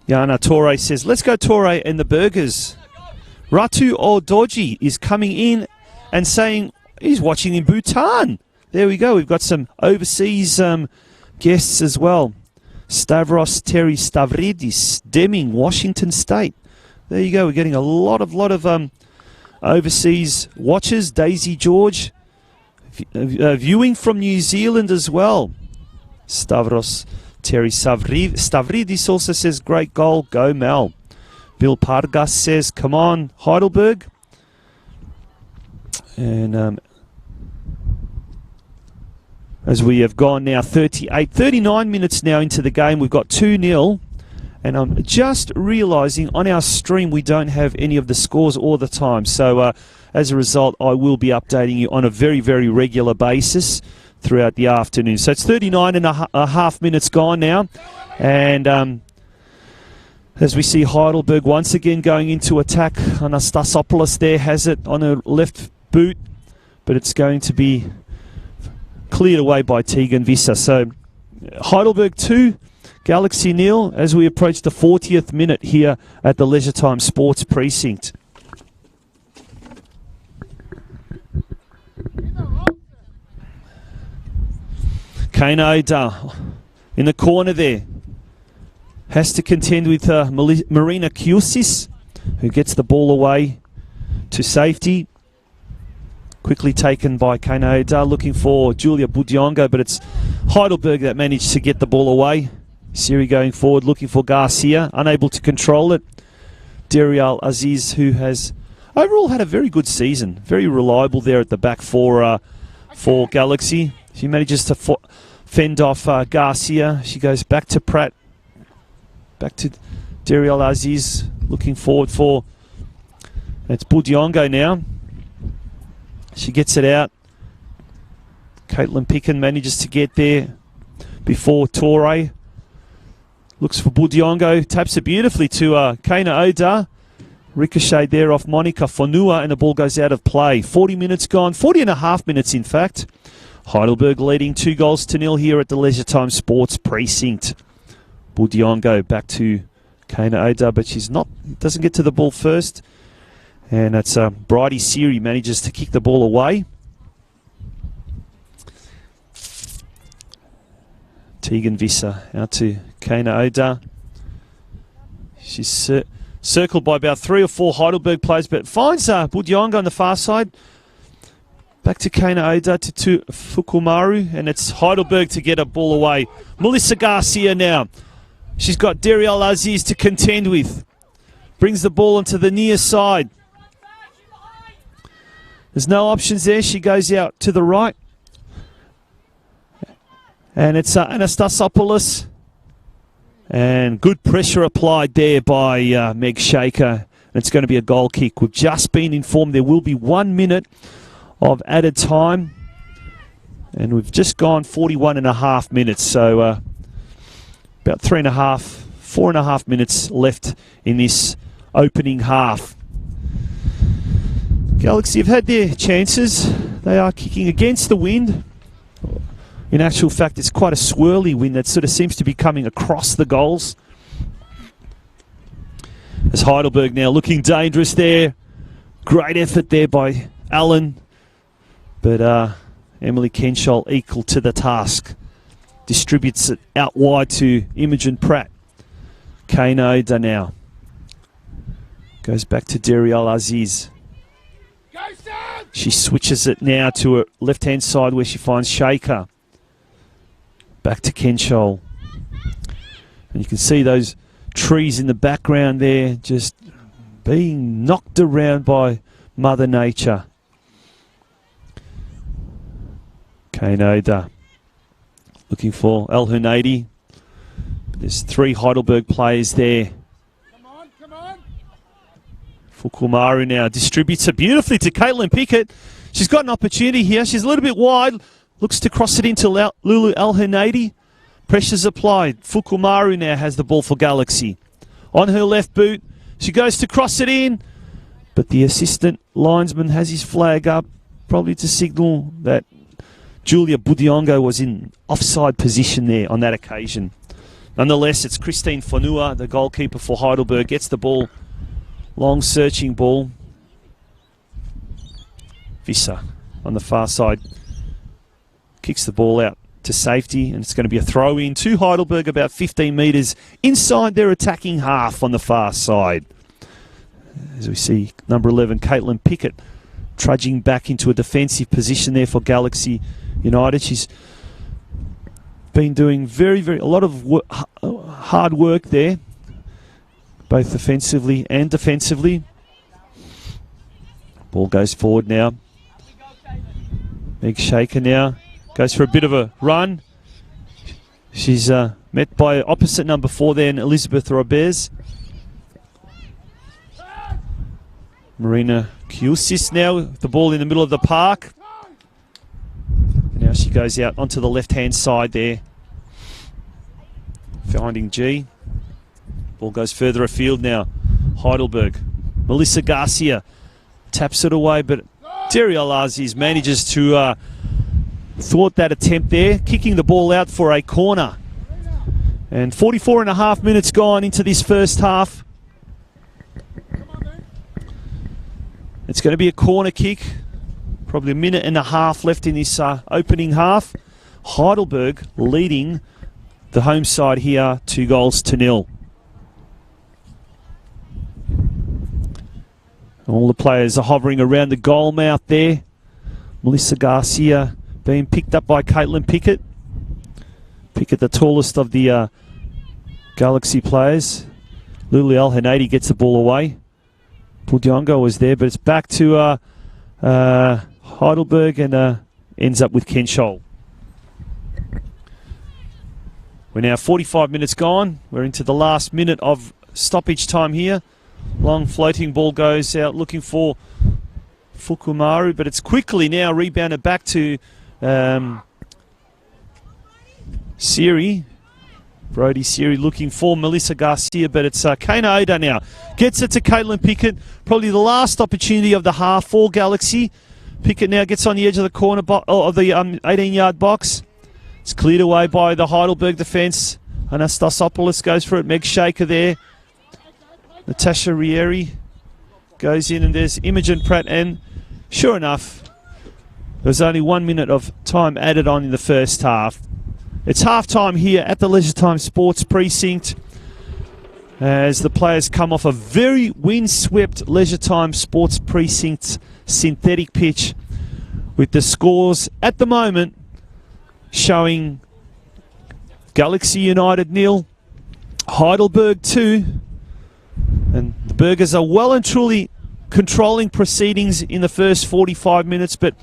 Yana Torre says, let's go Torre and the burgers. Ratu Odoji is coming in and saying he's watching in Bhutan. There we go. We've got some overseas guests as well. Stavros Terry Stavridis, Deming, Washington State. There you go. We're getting a lot of overseas watchers. Daisy George, viewing from New Zealand as well. Stavros Terry Stavridis also says, great goal, go Mel. Bill Pargas says, come on, Heidelberg. And as we have gone now 39 minutes now into the game, we've got 2-0. And I'm just realising on our stream we don't have any of the scores all the time. So as a result, I will be updating you on a very, very regular basis throughout the afternoon. So it's 39 and a half minutes gone now. And as we see Heidelberg once again going into attack, Anastasopoulos there has it on her left boot, but it's going to be cleared away by Tegan Visser. So Heidelberg 2, Galaxy 0 as we approach the 40th minute here at the Leisure Time Sports Precinct. Kana Oda in the corner there. Has to contend with Marina Kiusis, who gets the ball away to safety. Quickly taken by Kana Oda, looking for Julia Budiongo, but it's Heidelberg that managed to get the ball away. Siri going forward, looking for Garcia, unable to control it. Darial Aziz, who has overall had a very good season, very reliable there at the back for Galaxy. She manages to fend off Garcia. She goes back to Pratt, back to Darial Aziz, looking forward for, it's Budiongo now. She gets it out. Caitlin Picken manages to get there before Torre. Looks for Budiongo, taps it beautifully to Kana Oda. Ricochet there off Monica Fonua, and the ball goes out of play. 40 minutes gone, 40 and a half minutes in fact. Heidelberg leading 2-0 here at the Leisure Time Sports Precinct. Budiongo back to Kana Oda, but doesn't get to the ball first. And that's Bridie Siri manages to kick the ball away. Tegan Visser out to Kana Oda. She's circled by about 3 or 4 Heidelberg players, but finds Budiongo on the far side. Back to Kana Oda to Fukumaru, and it's Heidelberg to get a ball away. Melissa Garcia now. She's got Darial Aziz to contend with. Brings the ball onto the near side. There's no options there. She goes out to the right. And it's Anastasopoulos. And good pressure applied there by Meg Shaker. And it's going to be a goal kick. We've just been informed there will be 1 minute of added time. And we've just gone 41 and a half minutes. So about 4.5 minutes left in this opening half. Galaxy have had their chances. They are kicking against the wind. In actual fact, it's quite a swirly wind that sort of seems to be coming across the goals. As Heidelberg now looking dangerous there. Great effort there by Allen. But Emily Kenshall equal to the task. Distributes it out wide to Imogen Pratt. Kana Oda now. Goes back to Darial Aziz. She switches it now to her left-hand side where she finds Shaker. Back to Kenshall. And you can see those trees in the background there just being knocked around by Mother Nature. Kana Oda looking for El Hunaydi. There's 3 Heidelberg players there. Come on. Fukumaru now distributes it beautifully to Caitlin Pickett. She's got an opportunity here. She's a little bit wide. Looks to cross it into Lulu El Hunaydi. Pressure's applied. Fukumaru now has the ball for Galaxy. On her left boot. She goes to cross it in. But the assistant linesman has his flag up. Probably to signal that Julia Budiongo was in offside position there on that occasion. Nonetheless, it's Christine Fonua, the goalkeeper for Heidelberg, gets the ball. Long searching ball. Visser on the far side. Kicks the ball out to safety, and it's going to be a throw in to Heidelberg about 15 metres inside their attacking half on the far side. as we see number 11, Caitlin Pickett, trudging back into a defensive position there for Galaxy United. She's been doing a lot of hard work there, both offensively and defensively. Ball goes forward now. Meg Shaker now goes for a bit of a run. She's met by opposite number 4 then, Elizabeth Robes. Marina Kiusis now with the ball in the middle of the park. And now she goes out onto the left-hand side there, finding G. Ball goes further afield now. Heidelberg. Melissa Garcia taps it away, but Terry Alazis manages to thwart that attempt there, kicking the ball out for a corner. And 44 and a half minutes gone into this first half. It's going to be a corner kick. Probably a minute and a half left in this opening half. Heidelberg leading the home side here 2-0. All the players are hovering around the goal mouth there. Melissa Garcia being picked up by Caitlin Pickett. Pickett, the tallest of the Galaxy players. Luli Al-Hanadi gets the ball away. Pudiongo was there, but it's back to Heidelberg and ends up with Kenshol. We're now 45 minutes gone. We're into the last minute of stoppage time here. Long floating ball goes out looking for Fukumaru, but it's quickly now rebounded back to Siri. Brody Siri looking for Melissa Garcia, but it's Kana Oda now. Gets it to Caitlin Pickett. Probably the last opportunity of the half for Galaxy. Pickett now gets on the edge of the corner of the 18-yard box. It's cleared away by the Heidelberg defence. Anastasopoulos goes for it. Meg Shaker there. Natasha Rieri goes in, and there's Imogen Pratt. And sure enough, there's only 1 minute of time added on in the first half. It's half-time here at the Leisure Time Sports Precinct as the players come off a very windswept Leisure Time Sports Precinct synthetic pitch, with the scores at the moment showing Galaxy United 0, Heidelberg 2, and the Burgers are well and truly controlling proceedings in the first 45 minutes, but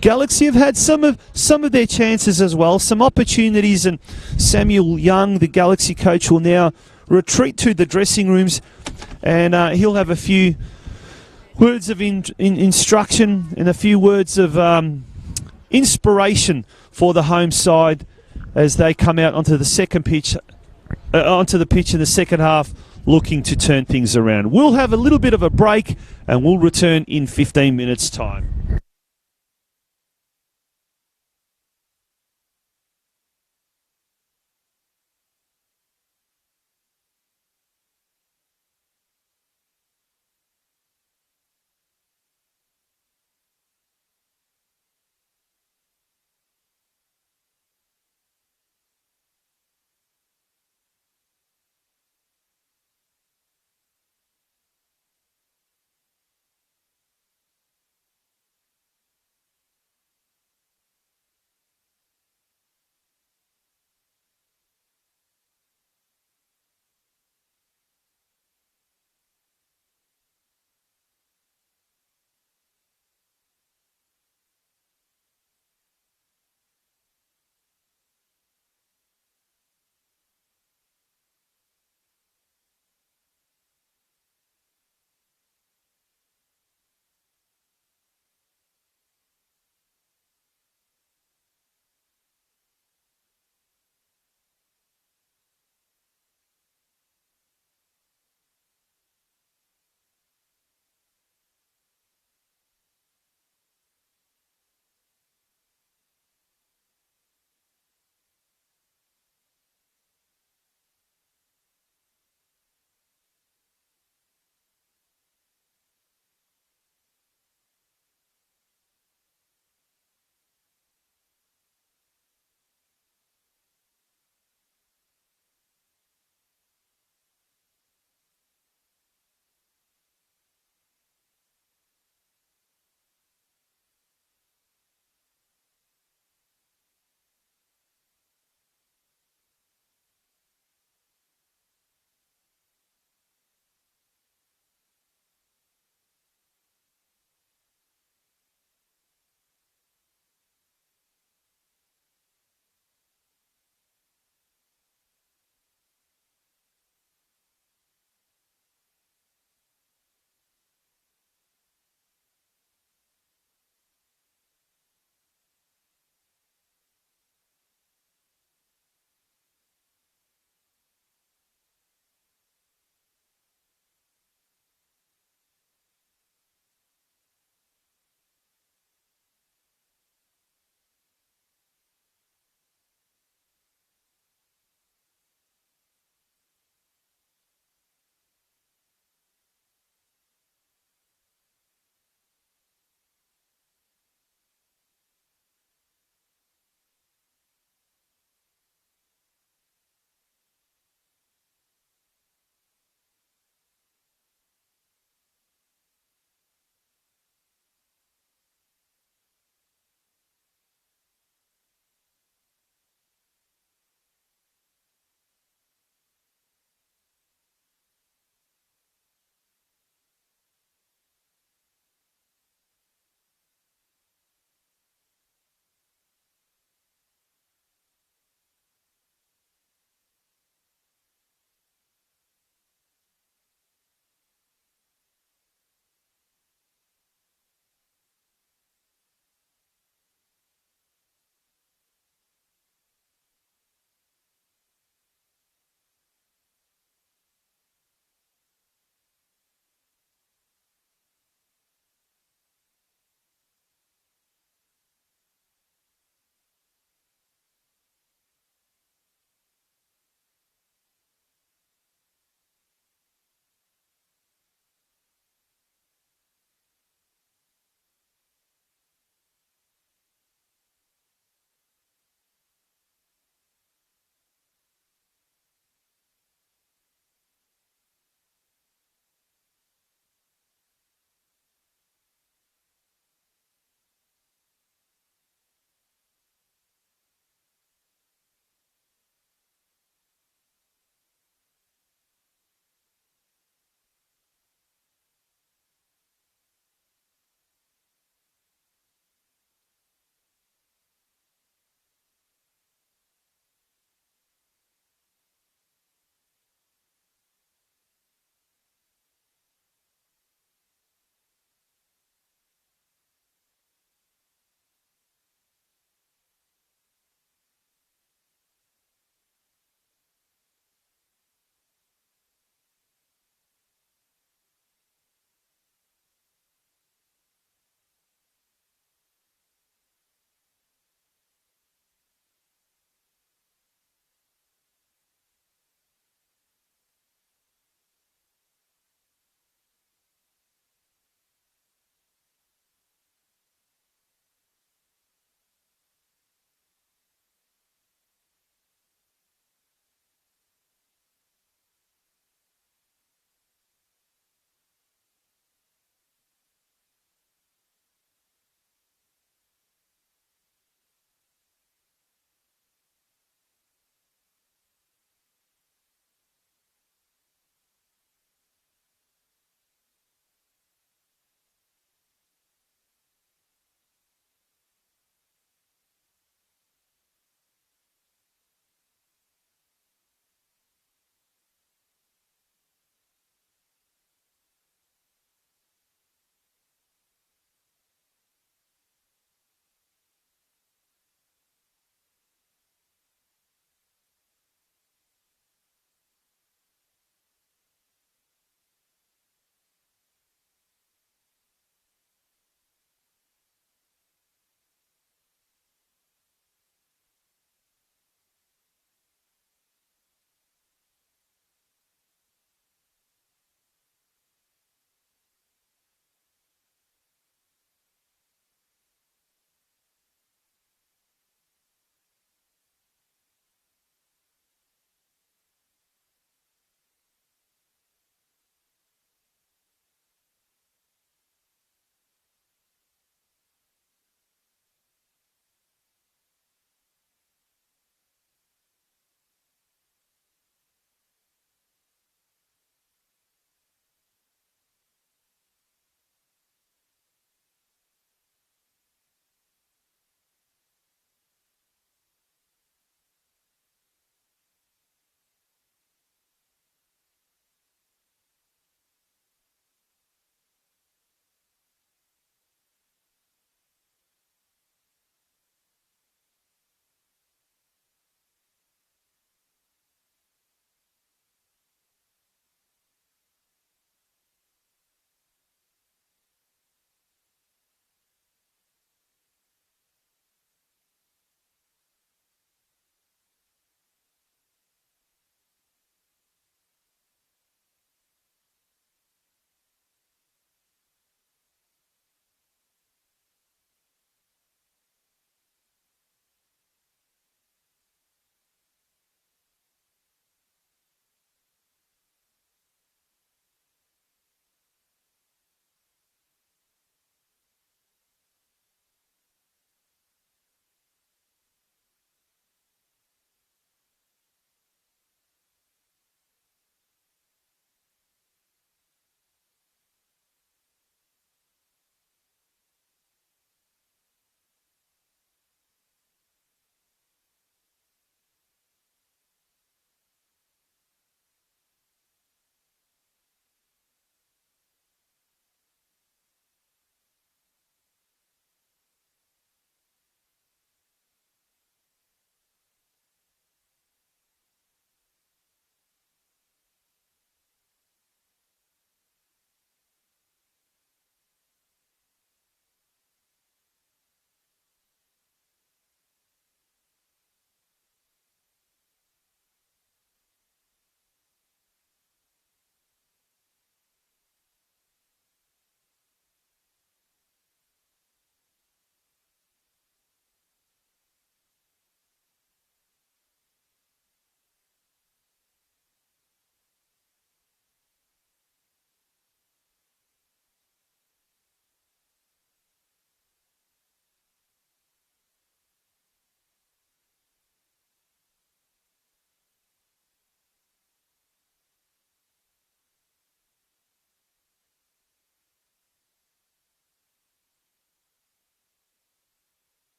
Galaxy have had some of their chances as well, some opportunities, and Samuel Young, the Galaxy coach, will now retreat to the dressing rooms, and he'll have a few words of instruction and a few words of inspiration for the home side as they come out onto the pitch in the second half, looking to turn things around. We'll have a little bit of a break, and we'll return in 15 minutes' time.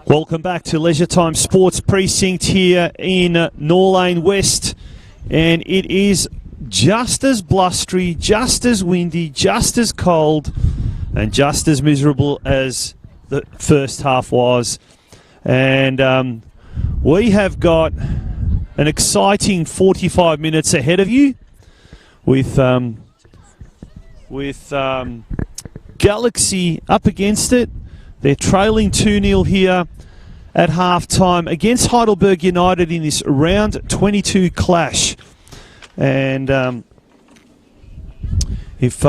Welcome back to Leisure Time Sports Precinct here in Norlane West, and it is just as blustery, just as windy, just as cold, and just as miserable as the first half was. And we have got an exciting 45 minutes ahead of you with Galaxy up against it. They're trailing 2-0 here at half-time against Heidelberg United in this round 22 clash. And if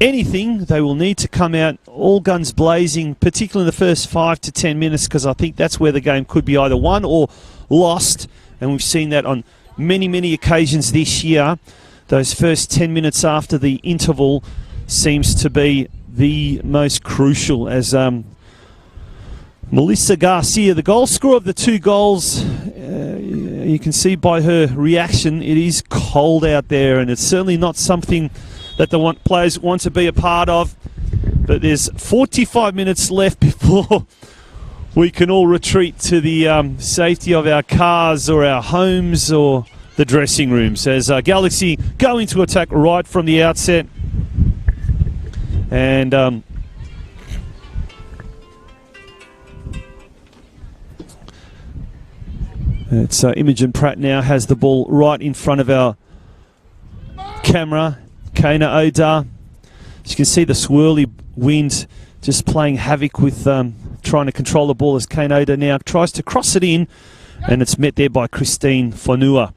anything, they will need to come out all guns blazing, particularly in the first 5 to 10 minutes, because I think that's where the game could be either won or lost. And we've seen that on many, many occasions this year. Those first 10 minutes after the interval seems to be the most crucial, as Melissa Garcia, the goal scorer of the 2 goals, you can see by her reaction, it is cold out there, and it's certainly not something that the players want to be a part of. But there's 45 minutes left before we can all retreat to the safety of our cars or our homes or the dressing rooms, as Galaxy go into attack right from the outset. And it's Imogen Pratt now has the ball right in front of our camera. Kana Oda. As you can see, the swirly wind just playing havoc with trying to control the ball, as Kane Oda now tries to cross it in, and it's met there by Christine Fonua.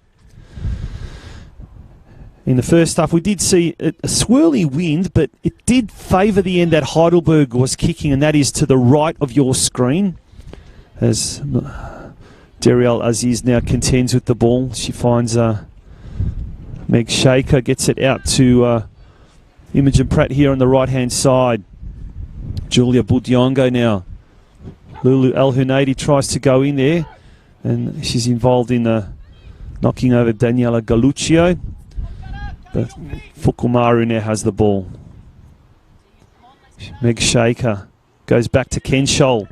In the first half, we did see a swirly wind, but it did favour the end that Heidelberg was kicking, and that is to the right of your screen. As Dariel Aziz now contends with the ball. She finds Meg Shaker, gets it out to Imogen Pratt here on the right-hand side. Julia Budiongo now. Lulu El-Hunaidi tries to go in there, and she's involved in knocking over Daniela Galuccio. But Fukumaru now has the ball. Meg Shaker goes back to Kenshol.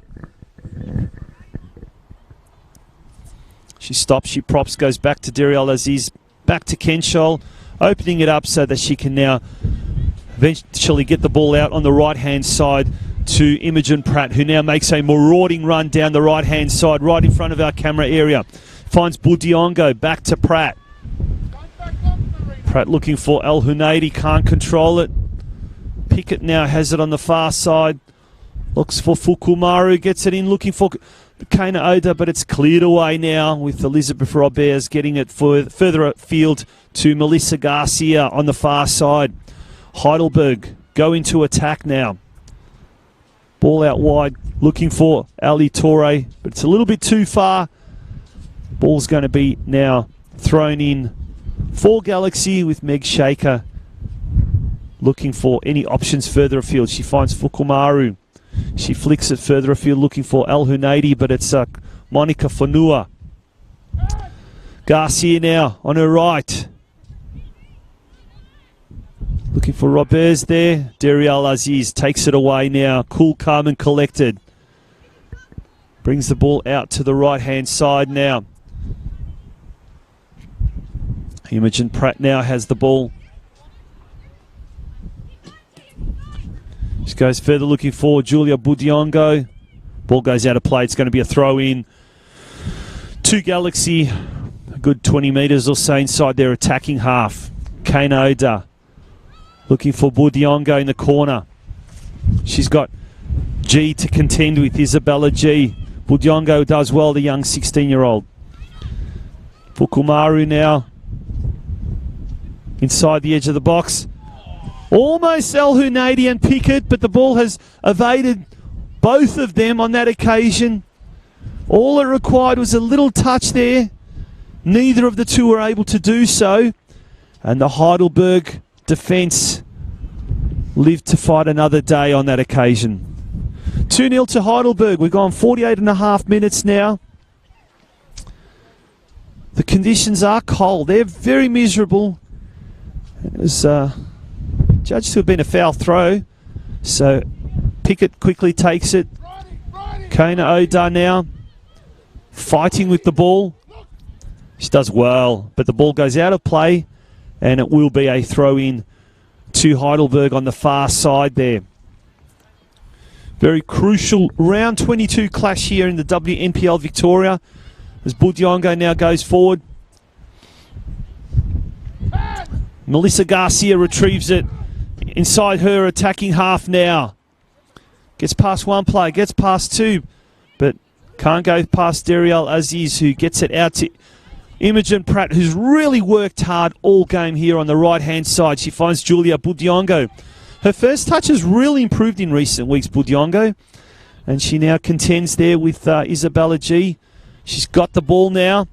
She stops, she props, goes back to Dariel Aziz, back to Kenshol, opening it up so that she can now eventually get the ball out on the right-hand side to Imogen Pratt, who now makes a marauding run down the right-hand side, right in front of our camera area. Finds Budiongo, back to Pratt. Pratt looking for El-Hunaidi, can't control it. Pickett now has it on the far side. Looks for Fukumaru, gets it in, looking for Kana Oda, but it's cleared away now with Elizabeth Roberts getting it further afield to Melissa Garcia on the far side. Heidelberg go into attack now. Ball out wide, looking for Ali Torre, but it's a little bit too far. Ball's going to be now thrown in for Galaxy, with Meg Shaker looking for any options further afield. She finds Fukumaru. She flicks it further afield looking for El-Hunaidi, but it's Monica Fonua. Garcia now on her right. Looking for Roberts there. Dariel Aziz takes it away now. Cool, calm and collected. Brings the ball out to the right-hand side now. Imogen Pratt now has the ball. She goes further looking for Julia Budiongo. Ball goes out of play. It's going to be a throw in to Galaxy. A good 20 metres or so inside their attacking half. Kane Oda looking for Budiongo in the corner. She's got G to contend with, Isabella G. Budiongo does well, the young 16-year-old. Fukumaru now inside the edge of the box. Almost El-Hunaidi and Pickett, but the ball has evaded both of them on that occasion. All it required was a little touch there. Neither of the two were able to do so. And the Heidelberg defence lived to fight another day on that occasion. 2-0 to Heidelberg. We've gone 48 and a half minutes now. The conditions are cold. They're very miserable. It was judged to have been a foul throw. So Pickett quickly takes it. Kona Oda now fighting with the ball. She does well, but the ball goes out of play, and it will be a throw-in to Heidelberg on the far side there. Very crucial round 22 clash here in the WNPL Victoria as Budiongo now goes forward. Melissa Garcia retrieves it inside her attacking half now. Gets past one player, gets past two, but can't go past Dariel Aziz, who gets it out to Imogen Pratt, who's really worked hard all game here on the right-hand side. She finds Julia Budiongo. Her first touch has really improved in recent weeks, Budiongo, and she now contends there with Isabella G. She's got the ball now,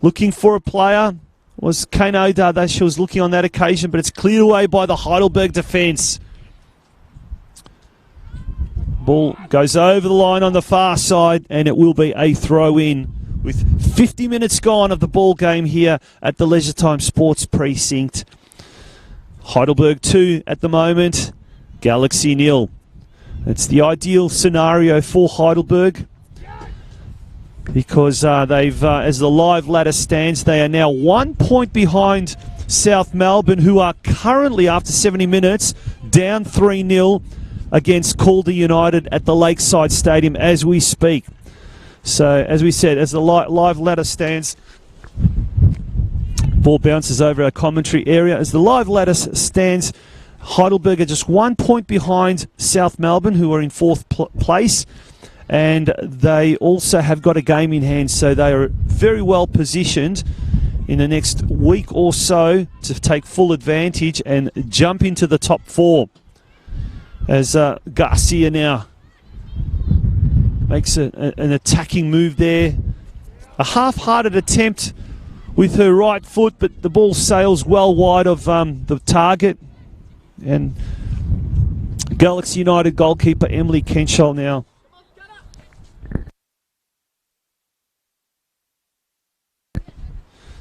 looking for a player. Was Kane Oda that she was looking on that occasion, but it's cleared away by the Heidelberg defence. Ball goes over the line on the far side, and it will be a throw-in with 50 minutes gone of the ball game here at the Leisure Time Sports Precinct. Heidelberg 2 at the moment, Galaxy 0. It's the ideal scenario for Heidelberg because they've, as the live ladder stands, they are now 1 point behind South Melbourne, who are currently, after 70 minutes, down 3-0 against Calder United at the Lakeside Stadium as we speak. So, as we said, as the live ladder stands, ball bounces over our commentary area. As the live ladder stands, Heidelberg are just 1 point behind South Melbourne, who are in fourth place. And they also have got a game in hand, so they are very well positioned in the next week or so to take full advantage and jump into the top four. As Garcia now makes an attacking move there. A half-hearted attempt with her right foot, but the ball sails well wide of the target. And Galaxy United goalkeeper Emily Kenshall now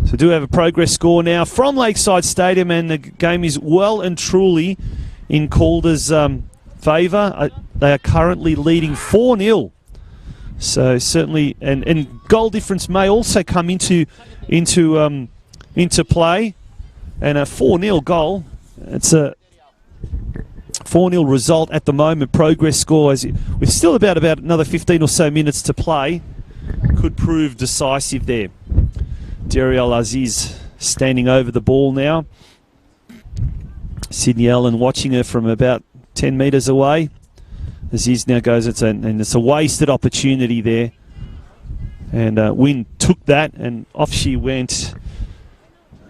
so do have a progress score now from Lakeside Stadium, and the game is well and truly in Calder's favour. They are currently leading 4-0. So certainly, and goal difference may also come into play, and a 4-0 goal. It's a 4-0 result at the moment. Progress score, with still about another 15 or so minutes to play, could prove decisive there. Dariel Aziz standing over the ball now. Sydney Allen watching her from about 10 metres away. Aziz now goes, and it's a wasted opportunity there. And Wynn took that, and off she went.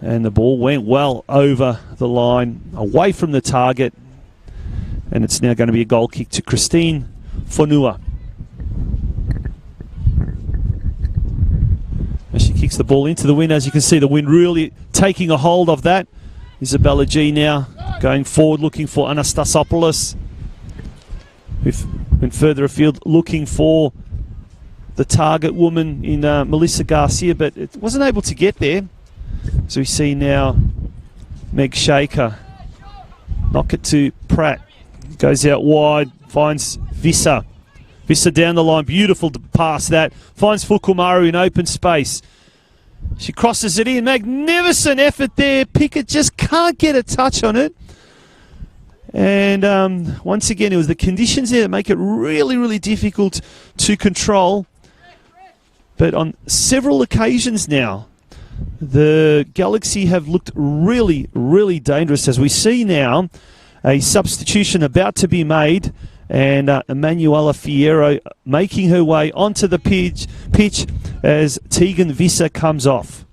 And the ball went well over the line, away from the target. And it's now going to be a goal kick to Christine Fonua. As she kicks the ball into the wind, as you can see, the wind really taking a hold of that. Isabella G now going forward, looking for Anastasopoulos. Went further afield, looking for the target woman in Melissa Garcia, but it wasn't able to get there. So we see now Meg Shaker knock it to Pratt. Goes out wide, finds Visser. Visser down the line, beautiful to pass that. Finds Fukumaru in open space. She crosses it in, magnificent effort there. Pickett just can't get a touch on it. And once again, it was the conditions there that make it really, really difficult to control. But on several occasions now, the Galaxy have looked really, really dangerous. As we see now, a substitution about to be made, and Emanuela Fierro making her way onto the pitch as Tegan Visser comes off.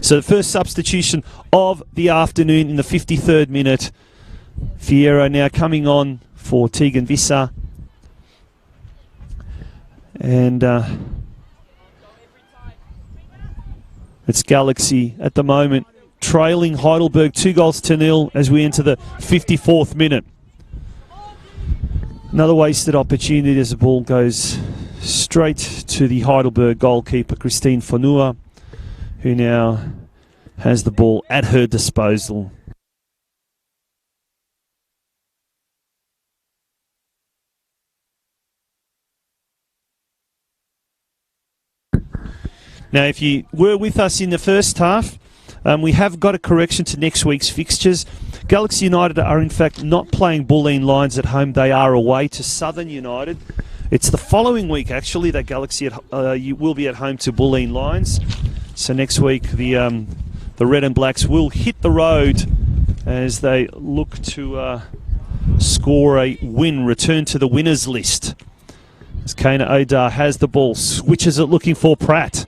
So the first substitution of the afternoon in the 53rd minute. Fierro now coming on for Tegan Visser. And it's Galaxy at the moment trailing Heidelberg 2-0 as we enter the 54th minute. Another wasted opportunity as the ball goes straight to the Heidelberg goalkeeper, Christine Fonua, who now has the ball at her disposal. Now, if you were with us in the first half, we have got a correction to next week's fixtures. Galaxy United are in fact not playing Bulleen Lions at home. They are away to Southern United. It's the following week actually that Galaxy you will be at home to Bulleen Lions. So next week the Red and Blacks will hit the road as they look to score a win, return to the winners list. As Kana Odar has the ball, switches it looking for Pratt.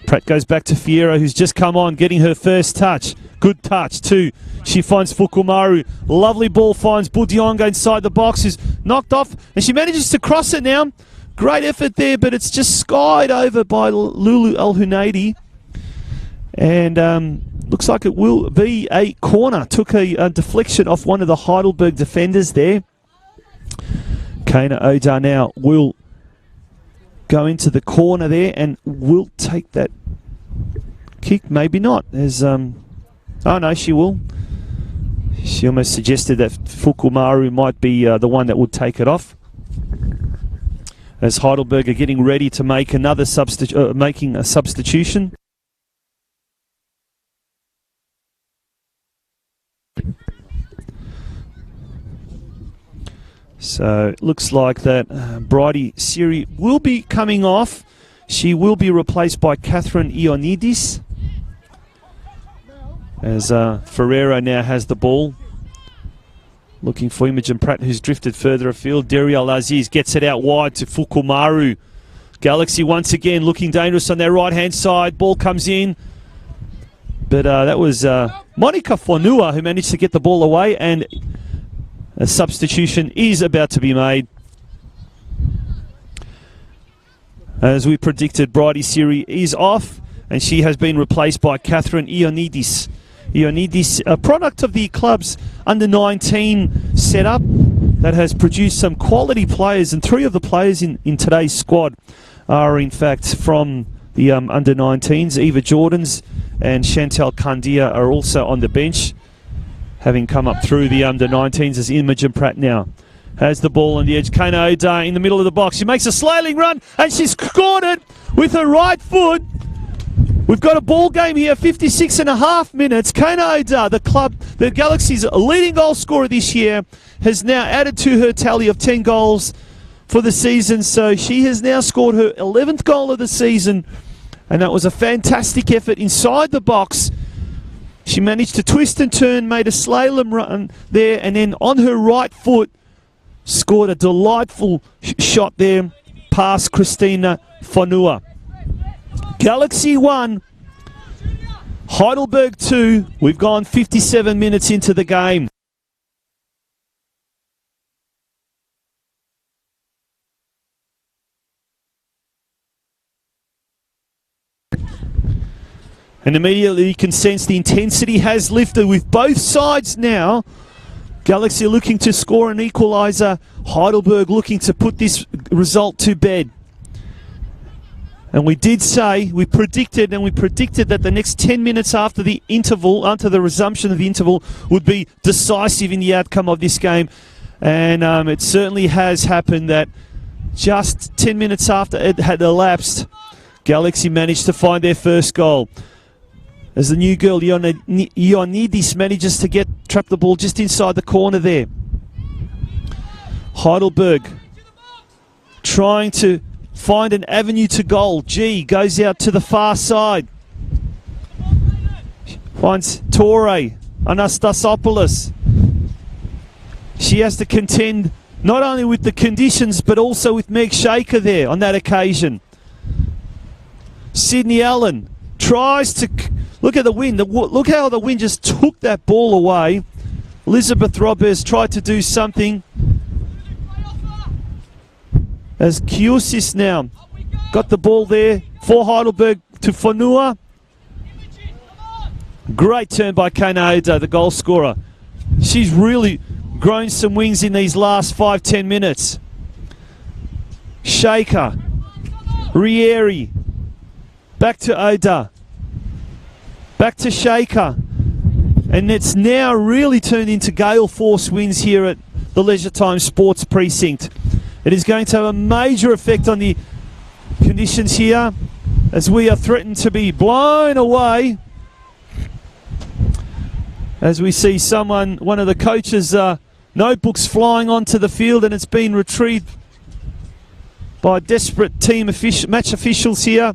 Pratt goes back to Fiera, who's just come on, getting her first touch. Good touch, too. She finds Fukumaru. Lovely ball, finds Budionga inside the box, who's knocked off, and she manages to cross it now. Great effort there, but it's just skied over by Lulu Al-Hunaidi. And looks like it will be a corner. Took a deflection off one of the Heidelberg defenders there. Kana Odar now will go into the corner there and will take that kick. Maybe not. There's oh no, she will. She almost suggested that Fukumaru might be the one that would take it off. As Heidelberg are getting ready to make another making a substitution. So it looks like that Bridie Siri will be coming off. She will be replaced by Catherine Ioannidis. As Ferreira now has the ball. Looking for Imogen Pratt, who's drifted further afield. Deriel Aziz gets it out wide to Fukumaru. Galaxy once again looking dangerous on their right-hand side. Ball comes in. But that was Monica Fonua who managed to get the ball away, and a substitution is about to be made. As we predicted, Bridie Siri is off, and she has been replaced by Catherine Ioannidis. Ioannidis, a product of the club's under-19 setup that has produced some quality players, and 3 of the players in today's squad are in fact from the under-19s. Eva Jordans and Chantal Kandia are also on the bench, having come up through the under-19s. As Imogen Pratt now has the ball on the edge. Kana Odar in the middle of the box. She makes a slailing run, and she's scored it with her right foot. We've got a ball game here, 56.5 minutes. Kana Odar, the Galaxy's leading goal scorer this year, has now added to her tally of 10 goals for the season. So she has now scored her 11th goal of the season, and that was a fantastic effort inside the box. She managed to twist and turn, made a slalom run there, and then on her right foot scored a delightful shot there past Christina Fonua. Galaxy 1, Heidelberg 2. We've gone 57 minutes into the game. And immediately you can sense the intensity has lifted with both sides now. Galaxy looking to score an equaliser. Heidelberg looking to put this result to bed. And we did say, we predicted that the next 10 minutes after the interval, after the resumption of the interval, would be decisive in the outcome of this game. And it certainly has happened that just 10 minutes after it had elapsed, Galaxy managed to find their first goal. As the new girl, Ioannidis, manages to trap the ball just inside the corner there. Heidelberg trying to find an avenue to goal. G goes out to the far side. Finds Torre, Anastasopoulos. She has to contend not only with the conditions, but also with Meg Shaker there on that occasion. Sydney Allen tries to... Look at the wind. Look how the wind just took that ball away. Elizabeth Roberts tried to do something. As Kiosis now got the ball there for Heidelberg to Fonua. Great turn by Kana Odar, the goal scorer. She's really grown some wings in these last 5-10 minutes. Shaker. Rieri. Back to Odar. Back to Shaker. And it's now really turned into gale force winds here at the Leisure Time Sports Precinct. It is going to have a major effect on the conditions here as we are threatened to be blown away. As we see one of the coaches' notebooks flying onto the field, and it's been retrieved by desperate match officials here.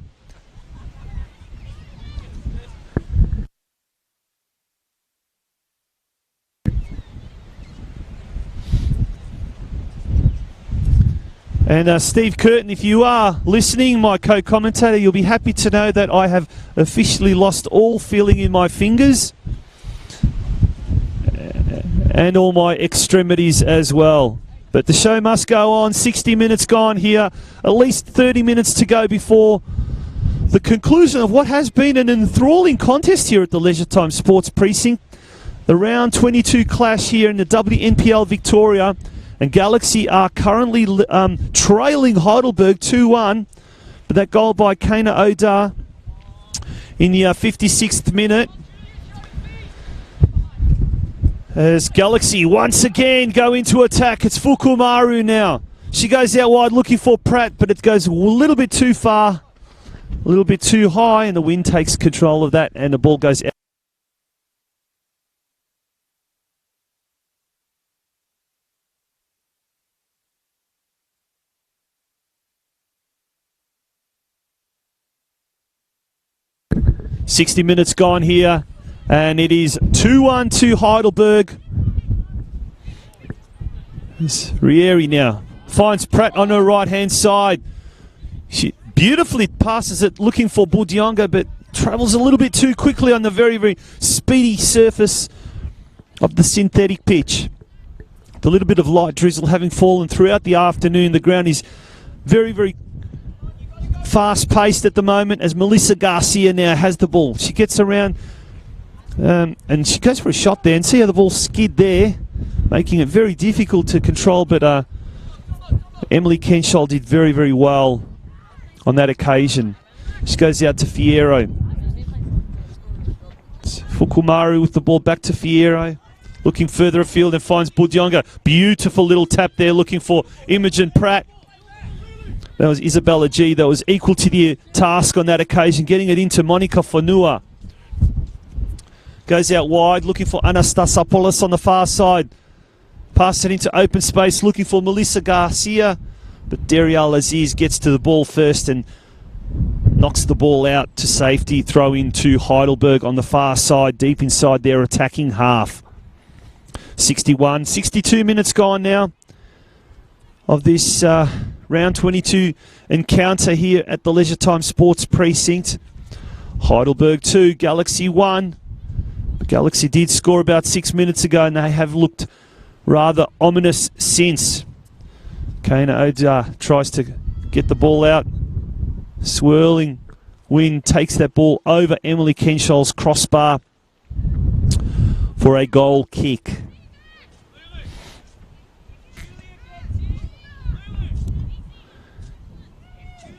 And Steve Curtin, if you are listening, my co-commentator, you'll be happy to know that I have officially lost all feeling in my fingers and all my extremities as well. But the show must go on. 60 minutes gone here. At least 30 minutes to go before the conclusion of what has been an enthralling contest here at the Leisure Time Sports Precinct. The round 22 clash here in the WNPL Victoria. And Galaxy are currently trailing Heidelberg 2-1. But that goal by Kana Odar in the 56th minute. As Galaxy once again go into attack. It's Fukumaru now. She goes out wide looking for Pratt, but it goes a little bit too far, a little bit too high, and the wind takes control of that, and the ball goes out. "60 minutes gone here, and it is 2-1 to Heidelberg." It's Rieri now finds Pratt on her right-hand side. She beautifully passes it, looking for Budionga, but travels a little bit too quickly on the very, very speedy surface of the synthetic pitch. The little bit of light drizzle having fallen throughout the afternoon. The ground is very, very fast-paced at the moment as Melissa Garcia now has the ball. She gets around and she goes for a shot there, and see how the ball skid there, making it very difficult to control, but Emily Kenshall did very, very well on that occasion. She goes out to Fierro. It's Fukumaru with the ball back to Fierro, looking further afield and finds Budionga. Beautiful little tap there, looking for Imogen Pratt. That was Isabella G. That was equal to the task on that occasion, getting it into Monica Fonua. Goes out wide, looking for Anastasopoulos on the far side. Pass it into open space, looking for Melissa Garcia. But Darial Aziz gets to the ball first and knocks the ball out to safety. Throw in to Heidelberg on the far side, deep inside their attacking half. 62 minutes gone now of this round 22 encounter here at the Leisure Time Sports Precinct. Heidelberg 2, Galaxy 1. Galaxy did score about 6 minutes ago, and they have looked rather ominous since. Kana Odar tries to get the ball out. Swirling wind takes that ball over Emily Kenshall's crossbar for a goal kick.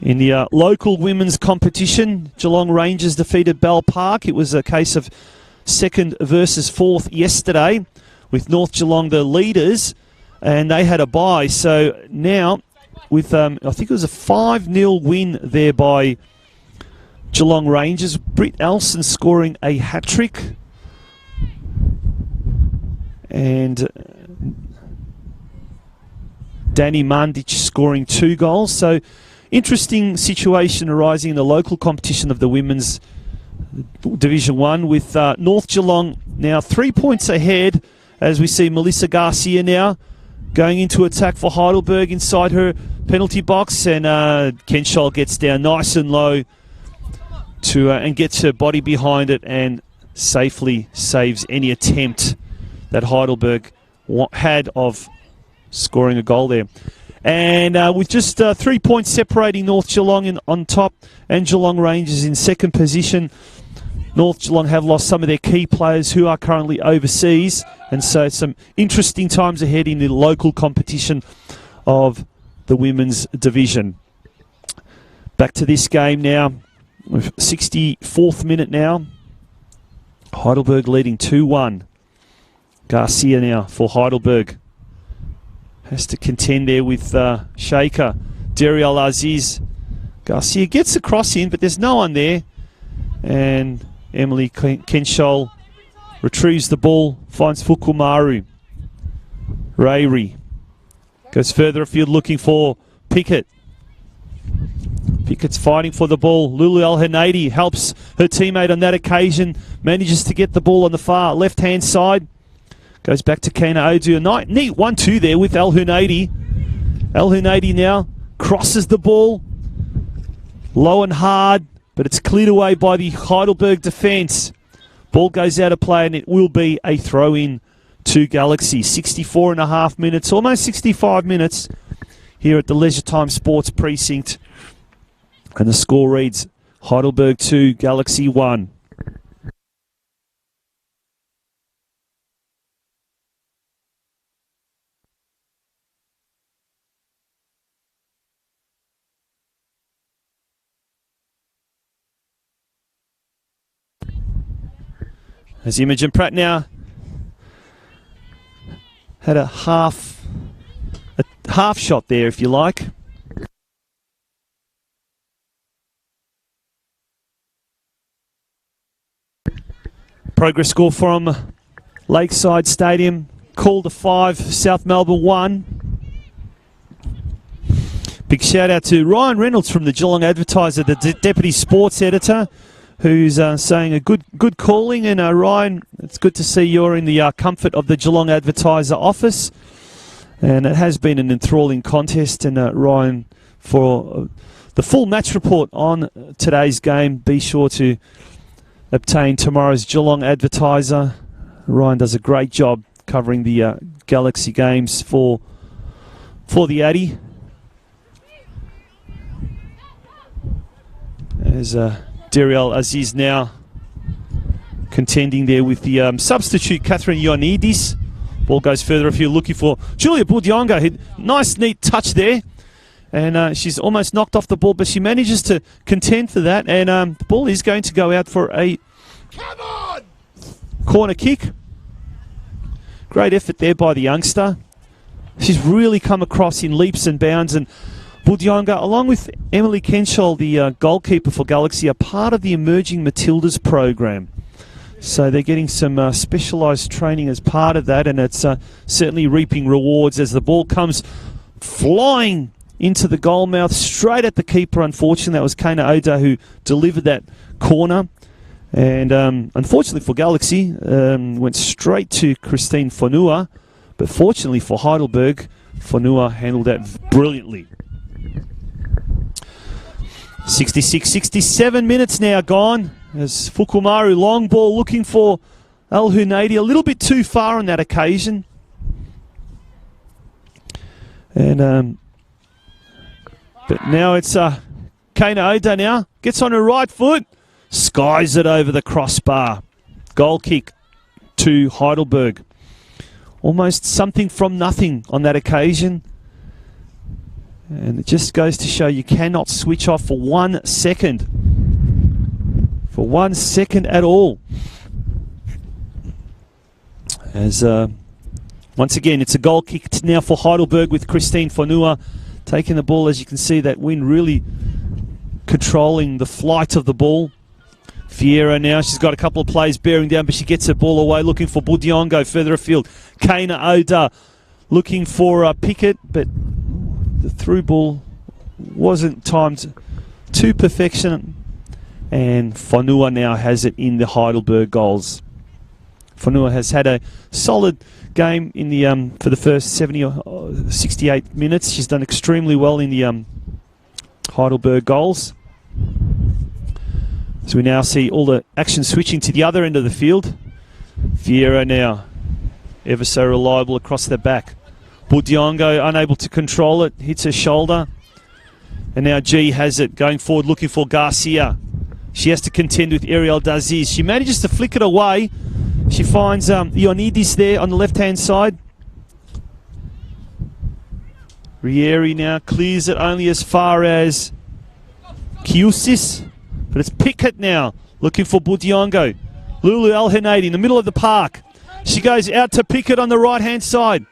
In the local women's competition, Geelong Rangers defeated Bell Park. It was a case of second versus fourth yesterday, with North Geelong the leaders, and they had a bye. So now, with I think it was a 5-0 win there by Geelong Rangers, Britt Elson scoring a hat-trick, and Danny Mandich scoring 2 goals. So interesting situation arising in the local competition of the women's Division 1, with North Geelong now 3 points ahead, as we see Melissa Garcia now going into attack for Heidelberg inside her penalty box, and Kenshall gets down nice and low to and gets her body behind it and safely saves any attempt that Heidelberg had of scoring a goal there. And with just 3 points separating North Geelong on top and Geelong Rangers in second position, North Geelong have lost some of their key players who are currently overseas, and so some interesting times ahead in the local competition of the women's division. Back to this game now, 64th minute now. Heidelberg leading 2-1. Garcia now for Heidelberg. Has to contend there with Shaker. Darial Aziz Garcia gets the cross in, but there's no one there. And Emily Kenshol retrieves the ball, finds Fukumaru. Rayri goes further afield looking for Pickett. Pickett's fighting for the ball. Lulu El-Hanadi helps her teammate on that occasion. Manages to get the ball on the far left-hand side. Goes back to Kana Odu. A neat 1-2 there with El-Hanadi. El-Hanadi now crosses the ball. Low and hard, but it's cleared away by the Heidelberg defence. Ball goes out of play and it will be a throw-in to Galaxy. 64.5 minutes, almost 65 minutes here at the Leisure Time Sports Precinct. And the score reads Heidelberg 2, Galaxy 1. As Imogen Pratt now had a half shot there, if you like. Progress score from Lakeside Stadium. Calder 5, South Melbourne 1. Big shout out to Ryan Reynolds from the Geelong Advertiser, the Deputy Sports Editor, who's saying a good calling. And Ryan, it's good to see you're in the comfort of the Geelong Advertiser office. And it has been an enthralling contest. And Ryan, for the full match report on today's game, be sure to obtain tomorrow's Geelong Advertiser. Ryan does a great job covering the Galaxy games for the Addy. As Dariel Aziz now contending there with the substitute Catherine Ioannidis. Ball goes further afield looking for Julia Budionga. Nice neat touch there. And she's almost knocked off the ball, but she manages to contend for that. And the ball is going to go out for a corner kick. Great effort there by the youngster. She's really come across in leaps and bounds. And Budionga, along with Emily Kenshol, the goalkeeper for Galaxy, are part of the Emerging Matildas program. So they're getting some specialised training as part of that. And it's certainly reaping rewards as the ball comes flying into the goal mouth, straight at the keeper. Unfortunately, that was Kana Oda who delivered that corner. And unfortunately for Galaxy, went straight to Christine Fonua. But fortunately for Heidelberg, Fonua handled that brilliantly. 66-67 minutes now gone. As Fukumaru, long ball looking for El-Hanadi. A little bit too far on that occasion. And but now it's Kana Oda now. Gets on her right foot. Skies it over the crossbar. Goal kick to Heidelberg. Almost something from nothing on that occasion. And it just goes to show you cannot switch off for 1 second. For 1 second at all. As once again, it's a goal kick now for Heidelberg with Christine Fonua taking the ball. As you can see, that wind really controlling the flight of the ball. Fiera now, she's got a couple of plays bearing down, but she gets her ball away looking for Budiongo further afield. Kana Oda looking for Pickett, but the through ball wasn't timed to perfection. And Fonua now has it in the Heidelberg goals. Fonua has had a solid game in the for the first 70 or 68 minutes. She's done extremely well in the Heidelberg goals. So we now see all the action switching to the other end of the field. Fiera now, ever so reliable across the back. Budiongo unable to control it, hits her shoulder. And now G has it, going forward looking for Garcia. She has to contend with Ariel Daziz. She manages to flick it away. She finds Ioannidis there on the left-hand side. Rieri now clears it only as far as Kiusis. But it's Pickett now, looking for Budiongo. Lulu El-Hanadi in the middle of the park. She goes out to Pickett on the right-hand side.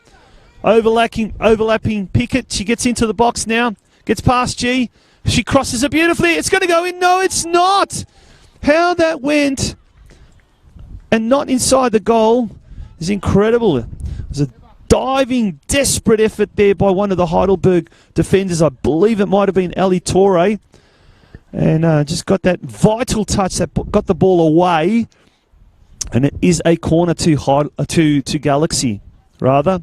Overlapping Pickett. She gets into the box now. Gets past G. She crosses it beautifully. It's going to go in. No, it's not. How that went and not inside the goal is incredible. It was a diving, desperate effort there by one of the Heidelberg defenders. I believe it might have been Ali Torre. And just got that vital touch that got the ball away. And it is a corner to Galaxy, rather.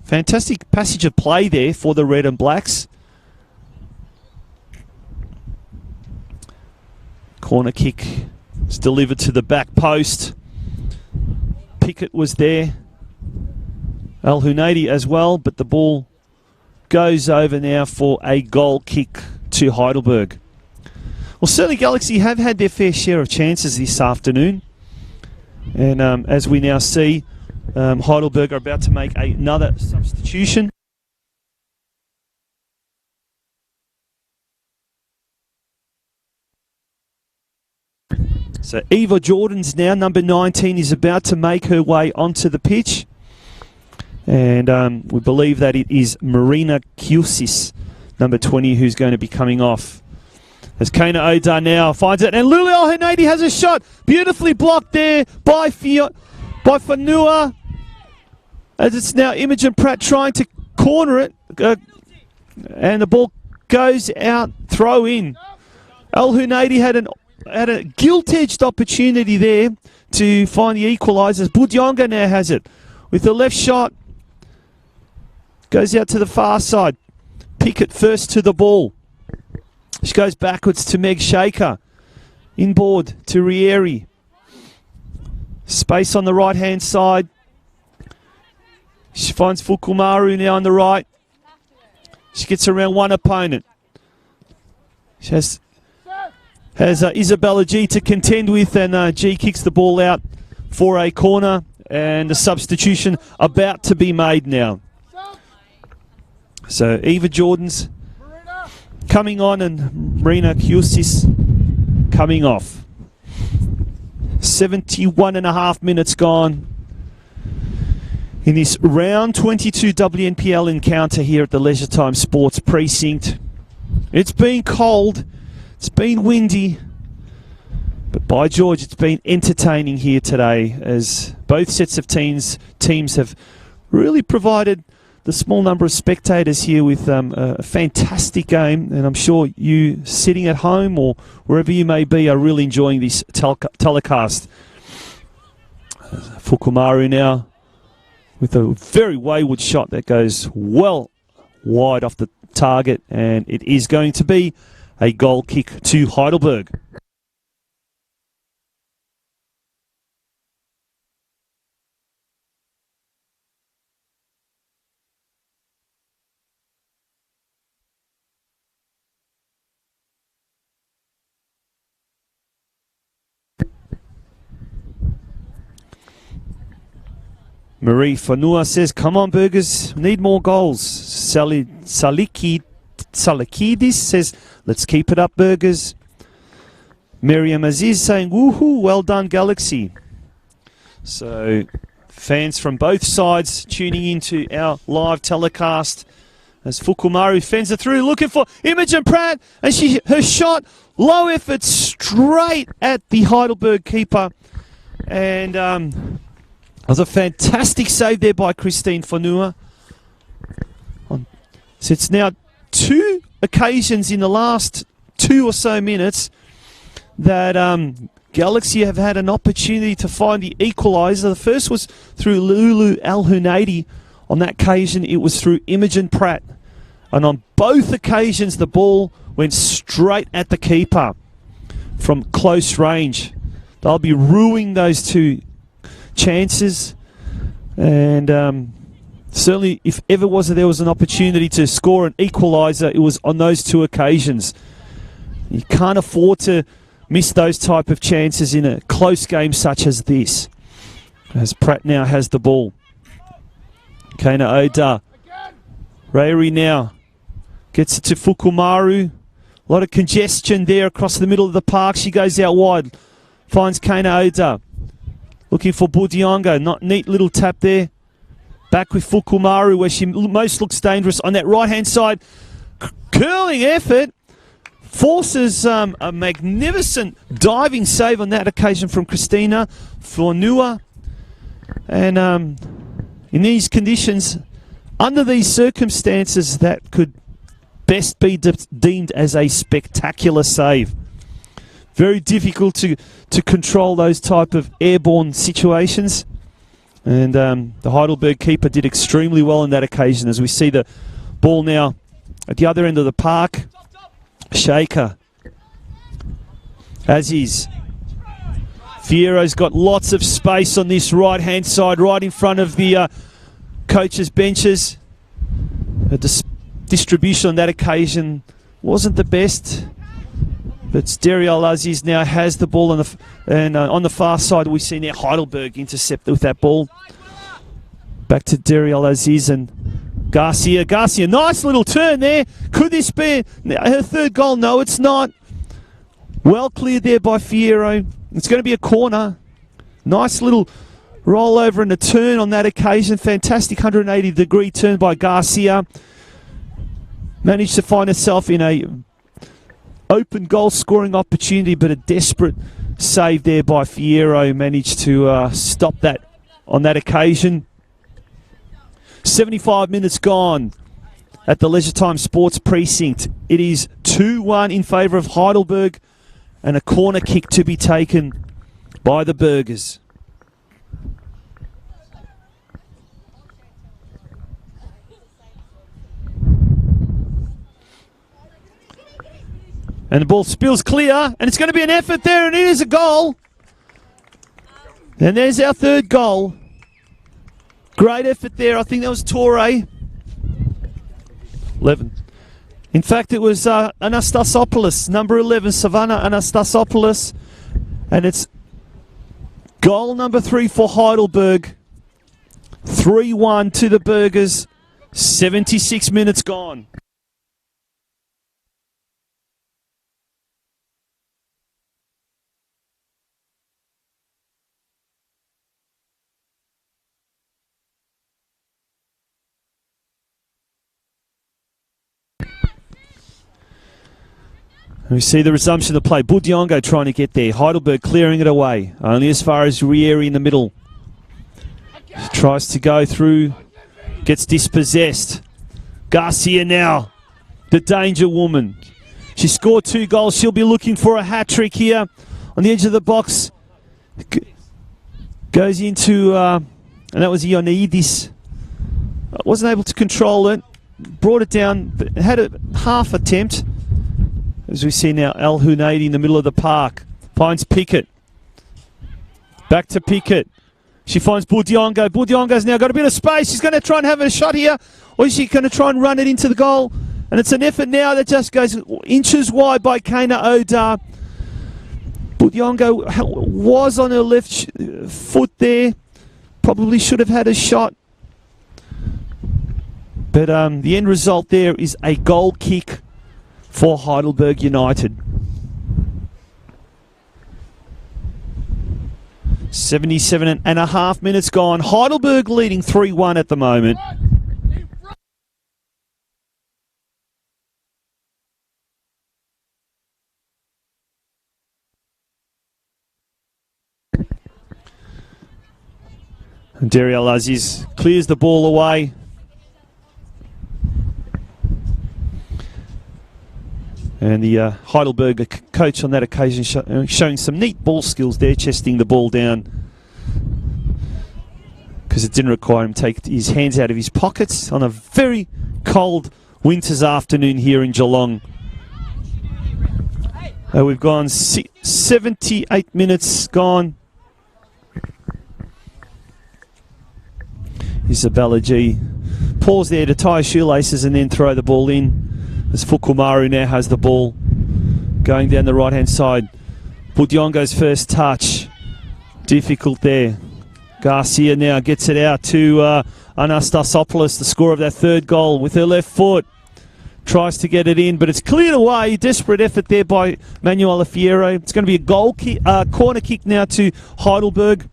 Fantastic passage of play there for the Red and Blacks. Corner kick is delivered to the back post. Pickett was there. Al Hunaidi as well, but the ball goes over now for a goal kick to Heidelberg. Well, certainly Galaxy have had their fair share of chances this afternoon. And as we now see, Heidelberg are about to make another substitution. So Eva Jordan's now, number 19, is about to make her way onto the pitch. And we believe that it is Marina Kiusis, number 20, who's going to be coming off. As Kana Oda now finds it. And Lulu Al-Hanadi has a shot. Beautifully blocked there by Fanua. As it's now Imogen Pratt trying to corner it. And the ball goes out, throw in. Al-Hanadi had a gilt-edged opportunity there to find the equalisers. Budionga now has it with the left shot. Goes out to the far side. Pickett first to the ball. She goes backwards to Meg Shaker. Inboard to Rieri. Space on the right-hand side. She finds Fukumaru now on the right. She gets around one opponent. She has Isabella G to contend with, and G kicks the ball out for a corner, and the substitution about to be made now. So Eva Jordan's coming on and Marina Kiusis coming off. 71.5 minutes gone in this round 22 WNPL encounter here at the Leisure Time Sports Precinct. It's been cold. It's been windy, but by George, it's been entertaining here today as both sets of teams have really provided the small number of spectators here with a fantastic game, and I'm sure you sitting at home or wherever you may be are really enjoying this telecast. Fukumaru now with a very wayward shot that goes well wide off the target, and it is going to be a goal kick to Heidelberg. Marie Fanua says, come on, Burgers, need more goals. Salikidis says, let's keep it up, Burgers. Miriam Aziz saying, woohoo, well done, Galaxy. So, fans from both sides tuning into our live telecast as Fukumaru fends it through, looking for Imogen Pratt, and her shot, low effort, straight at the Heidelberg keeper. And it was a fantastic save there by Christine Fanua. So it's now two occasions in the last 2 or so minutes that Galaxy have had an opportunity to find the equaliser. The first was through Lulu Al-Hunaidi. On that occasion, it was through Imogen Pratt. And on both occasions, the ball went straight at the keeper from close range. They'll be ruining those two chances, and certainly if ever there was an opportunity to score an equaliser, it was on those two occasions. You can't afford to miss those type of chances in a close game such as this, as Pratt now has the ball. Kana Oda, Reiri now gets it to Fukumaru. A lot of congestion there across the middle of the park. She goes out wide, finds Kana Oda. Looking for Budionga, not neat little tap there. Back with Fukumaru where she most looks dangerous on that right-hand side. Curling effort. Forces a magnificent diving save on that occasion from Christina Fornua. And in these conditions, under these circumstances, that could best be deemed as a spectacular save. Very difficult to control those type of airborne situations. And the Heidelberg keeper did extremely well on that occasion, as we see the ball now at the other end of the park. Shaker. As is. Fiero's got lots of space on this right-hand side, right in front of the coaches' benches. The distribution on that occasion wasn't the best, but Daryl Aziz now has the ball on the far side. We see now Heidelberg intercept with that ball. Back to Daryl Aziz and Garcia. Garcia, nice little turn there. Could this be her third goal? No, it's not. Well cleared there by Fiero. It's going to be a corner. Nice little rollover and a turn on that occasion. Fantastic 180-degree turn by Garcia. Managed to find herself in a open goal scoring opportunity, but a desperate save there by Fiero. Managed to stop that on that occasion. 75 minutes gone at the Leisure Time Sports Precinct. It is 2-1 in favour of Heidelberg, and a corner kick to be taken by the Burgers. And the ball spills clear, and it's going to be an effort there, and it is a goal. And there's our third goal. Great effort there. I think that was Torre. 11. In fact, it was Anastasopoulos, number 11, Savannah Anastasopoulos. And it's goal number 3 for Heidelberg. 3-1 to the Burgers. 76 minutes gone. We see the resumption of play. Budiongo trying to get there. Heidelberg clearing it away. Only as far as Rieri in the middle. Tries to go through. Gets dispossessed. Garcia now. The danger woman. She scored 2 goals. She'll be looking for a hat-trick here. On the edge of the box. Goes into... and that was Ioannidis. Wasn't able to control it. Brought it down. But had a half attempt. As we see now, El Hunaidi in the middle of the park. Finds Pickett. Back to Pickett. She finds Budiongo. Budiongo's now got a bit of space. She's going to try and have a shot here. Or is she going to try and run it into the goal? And it's an effort now that just goes inches wide by Kana Odar. Budiongo was on her left foot there. Probably should have had a shot. But the end result there is a goal kick for Heidelberg United. 77.5 minutes gone. Heidelberg leading 3-1 at the moment. And Daryl Aziz clears the ball away. And the Heidelberg coach on that occasion showing some neat ball skills there, chesting the ball down. Because it didn't require him to take his hands out of his pockets on a very cold winter's afternoon here in Geelong. We've gone 78 minutes gone. Isabella G. Pause there to tie shoelaces and then throw the ball in. As Fukumaru now has the ball going down the right-hand side. Budiongo's first touch. Difficult there. Garcia now gets it out to Anastasopoulos, the scorer of that third goal, with her left foot. Tries to get it in, but it's cleared away. Desperate effort there by Manuela Fiero. It's going to be a goal kick, corner kick now to Heidelberg.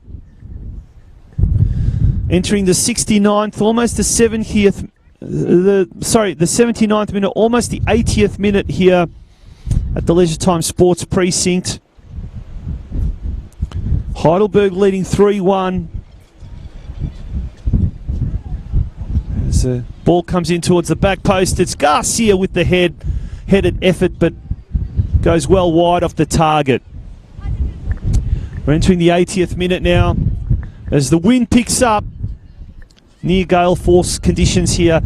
Entering the 69th, almost the 70th the 79th minute, almost the 80th minute here at the Leisure Time Sports Precinct. Heidelberg leading 3-1. As the ball comes in towards the back post, it's Garcia with the headed effort, but goes well wide off the target. We're entering the 80th minute now as the wind picks up. Near gale force conditions here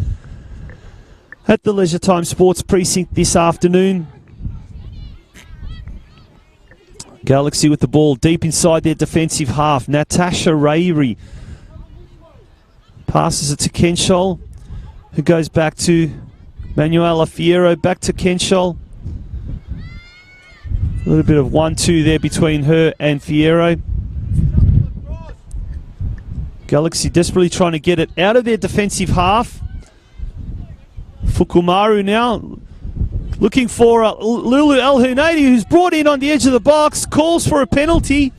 at the Leisure Time Sports Precinct this afternoon. Galaxy with the ball deep inside their defensive half. Natasha Rayri passes it to Kenshol, who goes back to Manuela Fierro, back to Kenshol. A little bit of 1-2 there between her and Fierro. Galaxy desperately trying to get it out of their defensive half. Fukumaru now looking for Lulu El Hunaidi, who's brought in on the edge of the box, calls for a penalty.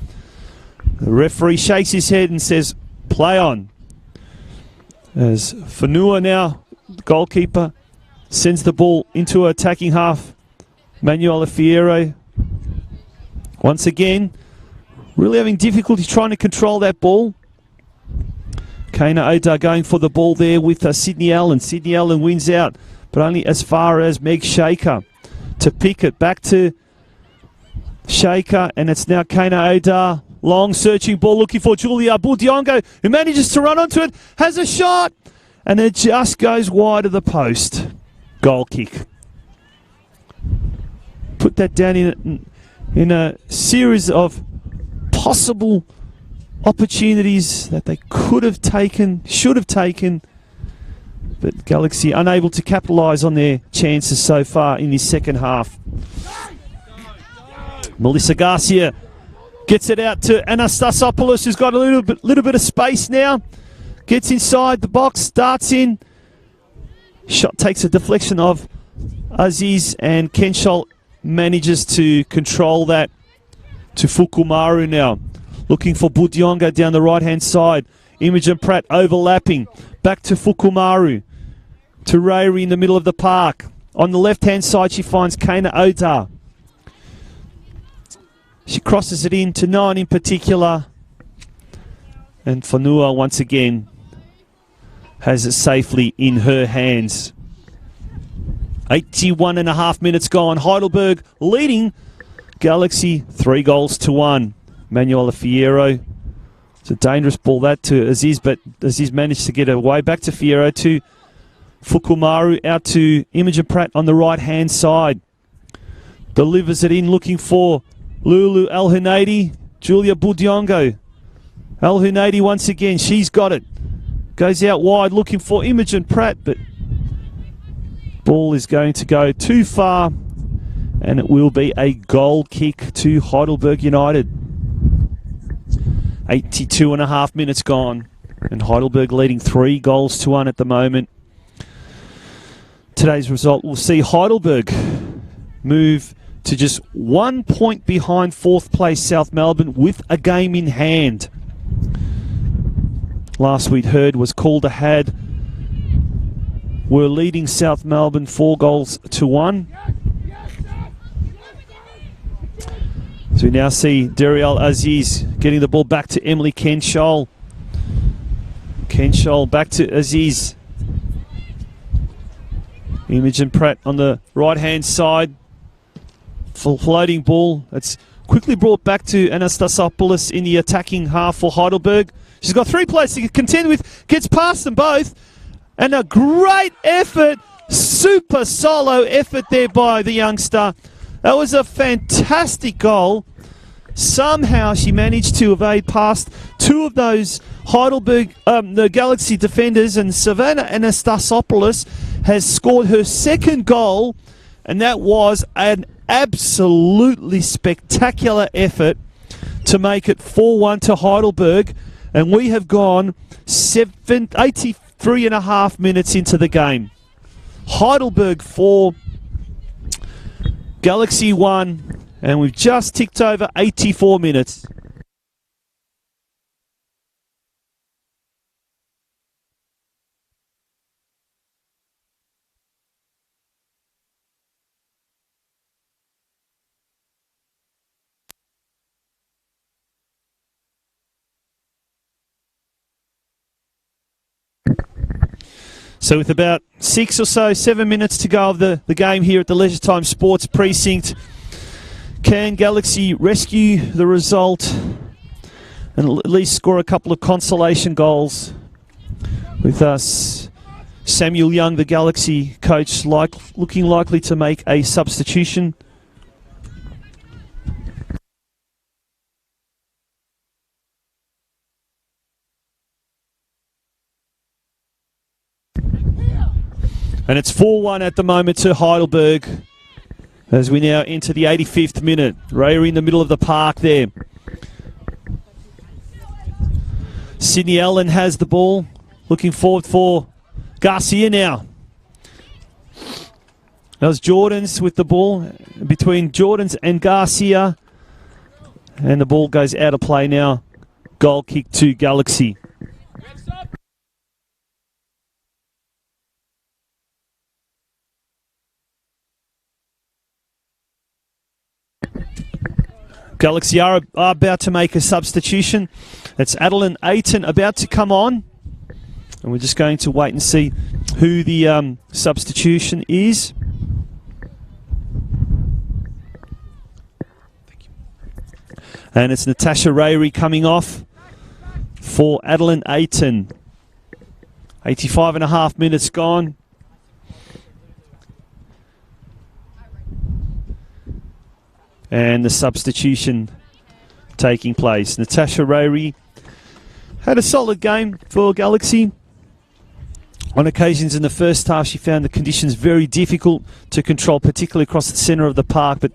The referee shakes his head and says, play on. As Fanua now, the goalkeeper, sends the ball into her attacking half. Manuela Fierro, once again, really having difficulty trying to control that ball. Kana Oda going for the ball there with Sydney Allen. Sydney Allen wins out, but only as far as Meg Shaker to pick it. Back to Shaker, and it's now Kana Oda. Long searching ball looking for Julia Budiongo, who manages to run onto it, has a shot, and it just goes wide of the post. Goal kick. Put that down in a series of possible opportunities that they could have taken, should have taken, but Galaxy unable to capitalise on their chances so far in this second half. Melissa Garcia gets it out to Anastasopoulos, who's got a little bit of space now. Gets inside the box, darts in. Shot takes a deflection of Aziz, and Kenshol manages to control that to Fukumaru now. Looking for Budionga down the right-hand side. Imogen Pratt overlapping. Back to Fukumaru. To Rayri in the middle of the park. On the left-hand side, she finds Kana Oda. She crosses it in to 9 in particular. And Fanua once again has it safely in her hands. 81.5 minutes gone. Heidelberg leading Galaxy 3-1. Manuela Fierro. It's a dangerous ball that to Aziz, but Aziz managed to get away. Back to Fierro, to Fukumaru, out to Imogen Pratt on the right-hand side. Delivers it in, looking for Lulu El Hunaidi. Julia Budiongo. El Hunaidi once again, she's got it. Goes out wide, looking for Imogen Pratt, but ball is going to go too far, and it will be a goal kick to Heidelberg United. 82.5 minutes gone, and Heidelberg leading 3-1 at the moment. Today's result will see Heidelberg move to just 1 point behind 4th place South Melbourne with a game in hand. Last we'd heard was Calder had were leading South Melbourne 4-1. So we now see Dariel Aziz getting the ball back to Emily Kenshol. Kenshol back to Aziz. Imogen Pratt on the right-hand side. Floating ball. It's quickly brought back to Anastasopoulos in the attacking half for Heidelberg. She's got 3 players to contend with. Gets past them both. And a great effort. Super solo effort there by the youngster. That was a fantastic goal. Somehow she managed to evade past 2 of those Heidelberg, the Galaxy defenders, and Savannah Anastasopoulos has scored her 2nd goal, and that was an absolutely spectacular effort to make it 4-1 to Heidelberg, and we have gone 83.5 minutes into the game. Heidelberg 4, Galaxy 1, and we've just ticked over 84 minutes. So with about 6 or so, 7 minutes to go of the game here at the Leisure Time Sports Precinct, can Galaxy rescue the result and at least score a couple of consolation goals? With us, Samuel Young, the Galaxy coach, looking likely to make a substitution. And it's 4-1 at the moment to Heidelberg as we now enter the 85th minute. Ray in the middle of the park there. Sydney Allen has the ball. Looking forward for Garcia now. That was Jordans with the ball. Between Jordans and Garcia. And the ball goes out of play now. Goal kick to Galaxy. Galaxy are about to make a substitution. It's Adeline Ayton about to come on. And we're just going to wait and see who the substitution is. And it's Natasha Rayri coming off for Adeline Ayton. 85.5 minutes gone. And the substitution taking place. Natasha Rayri had a solid game for Galaxy. On occasions in the first half, she found the conditions very difficult to control, particularly across the centre of the park, but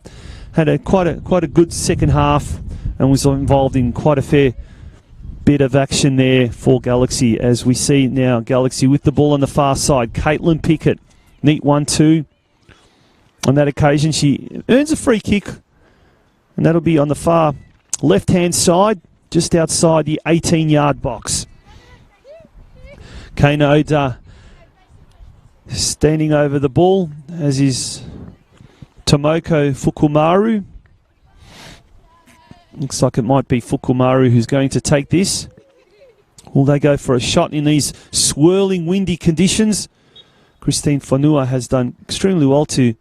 had quite a good second half and was involved in quite a fair bit of action there for Galaxy. As we see now, Galaxy with the ball on the far side. Caitlin Pickett, neat 1-2. On that occasion, she earns a free kick. And that'll be on the far left-hand side, just outside the 18-yard box. Kana Oda standing over the ball, as is Tomoko Fukumaru. Looks like it might be Fukumaru who's going to take this. Will they go for a shot in these swirling, windy conditions? Christine Fonua has done extremely well to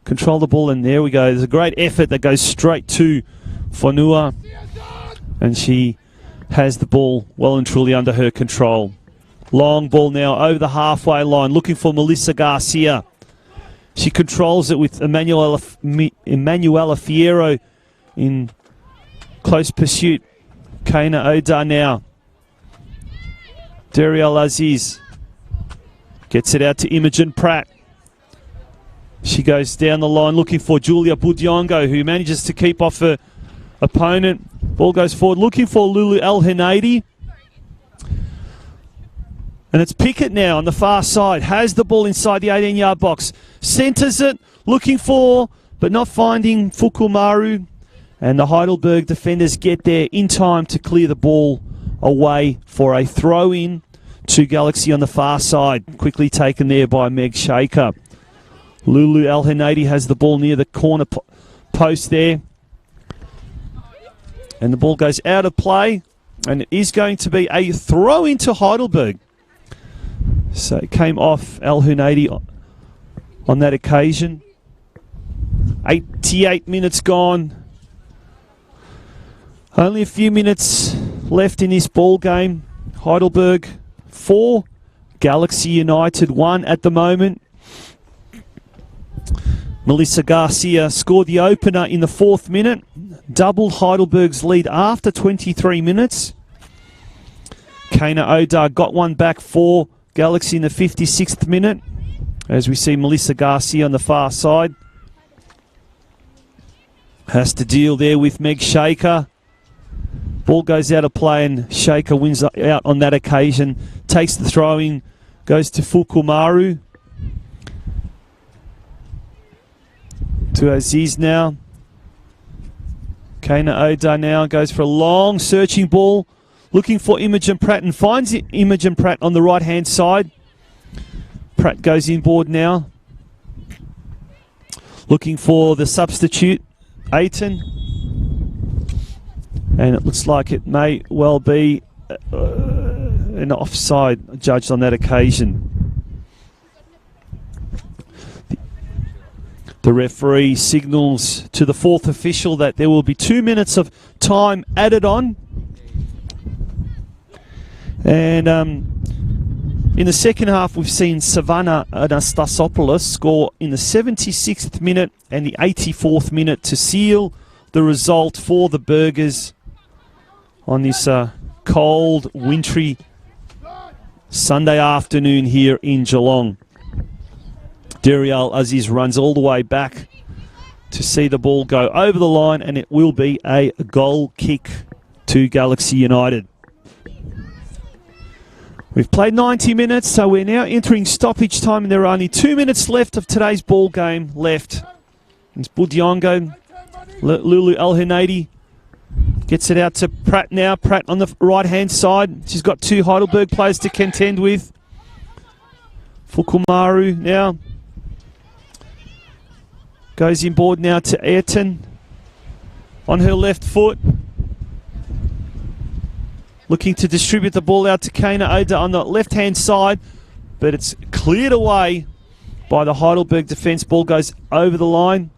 control the ball, and there we go. There's a great effort that goes straight to Fonua, and she has the ball well and truly under her control. Long ball now over the halfway line, looking for Melissa Garcia. She controls it with Emanuela Fierro in close pursuit. Kana Oda now. Dariel Aziz gets it out to Imogen Pratt. She goes down the line looking for Julia Budiongo, who manages to keep off her opponent. Ball goes forward looking for Lulu El Henadi. And it's Pickett now on the far side. Has the ball inside the 18-yard box. Centres it, looking for, but not finding Fukumaru. And the Heidelberg defenders get there in time to clear the ball away for a throw-in to Galaxy on the far side. Quickly taken there by Meg Shaker. Lulu El Henadi has the ball near the corner post there. And the ball goes out of play. And it is going to be a throw into Heidelberg. So it came off El Henadi on that occasion. 88 minutes gone. Only a few minutes left in this ball game. Heidelberg 4, Galaxy United 1 at the moment. Melissa Garcia scored the opener in the 4th minute. Doubled Heidelberg's lead after 23 minutes. Kana Oda got one back for Galaxy in the 56th minute. As we see Melissa Garcia on the far side. Has to deal there with Meg Shaker. Ball goes out of play and Shaker wins out on that occasion. Takes the throw-in, goes to Fukumaru. To Aziz now. Kana Oda now goes for a long searching ball. Looking for Imogen Pratt and finds Imogen Pratt on the right-hand side. Pratt goes inboard now. Looking for the substitute, Ayton. And it looks like it may well be an offside judged on that occasion. The referee signals to the fourth official that there will be 2 minutes of time added on. And in the second half, we've seen Savannah Anastasopoulos score in the 76th minute and the 84th minute to seal the result for the Burgers on this cold, wintry Sunday afternoon here in Geelong. Dariel Aziz runs all the way back to see the ball go over the line, and it will be a goal kick to Galaxy United. We've played 90 minutes, so we're now entering stoppage time, and there are only 2 minutes left of today's ball game left. It's Budiongo. Lulu El Henadi gets it out to Pratt now. Pratt on the right-hand side. She's got two Heidelberg players to contend with. Fukumaru now goes inboard now to Ayrton on her left foot. Looking to distribute the ball out to Kana Oda on the left-hand side, but it's cleared away by the Heidelberg defence. Ball goes over the line.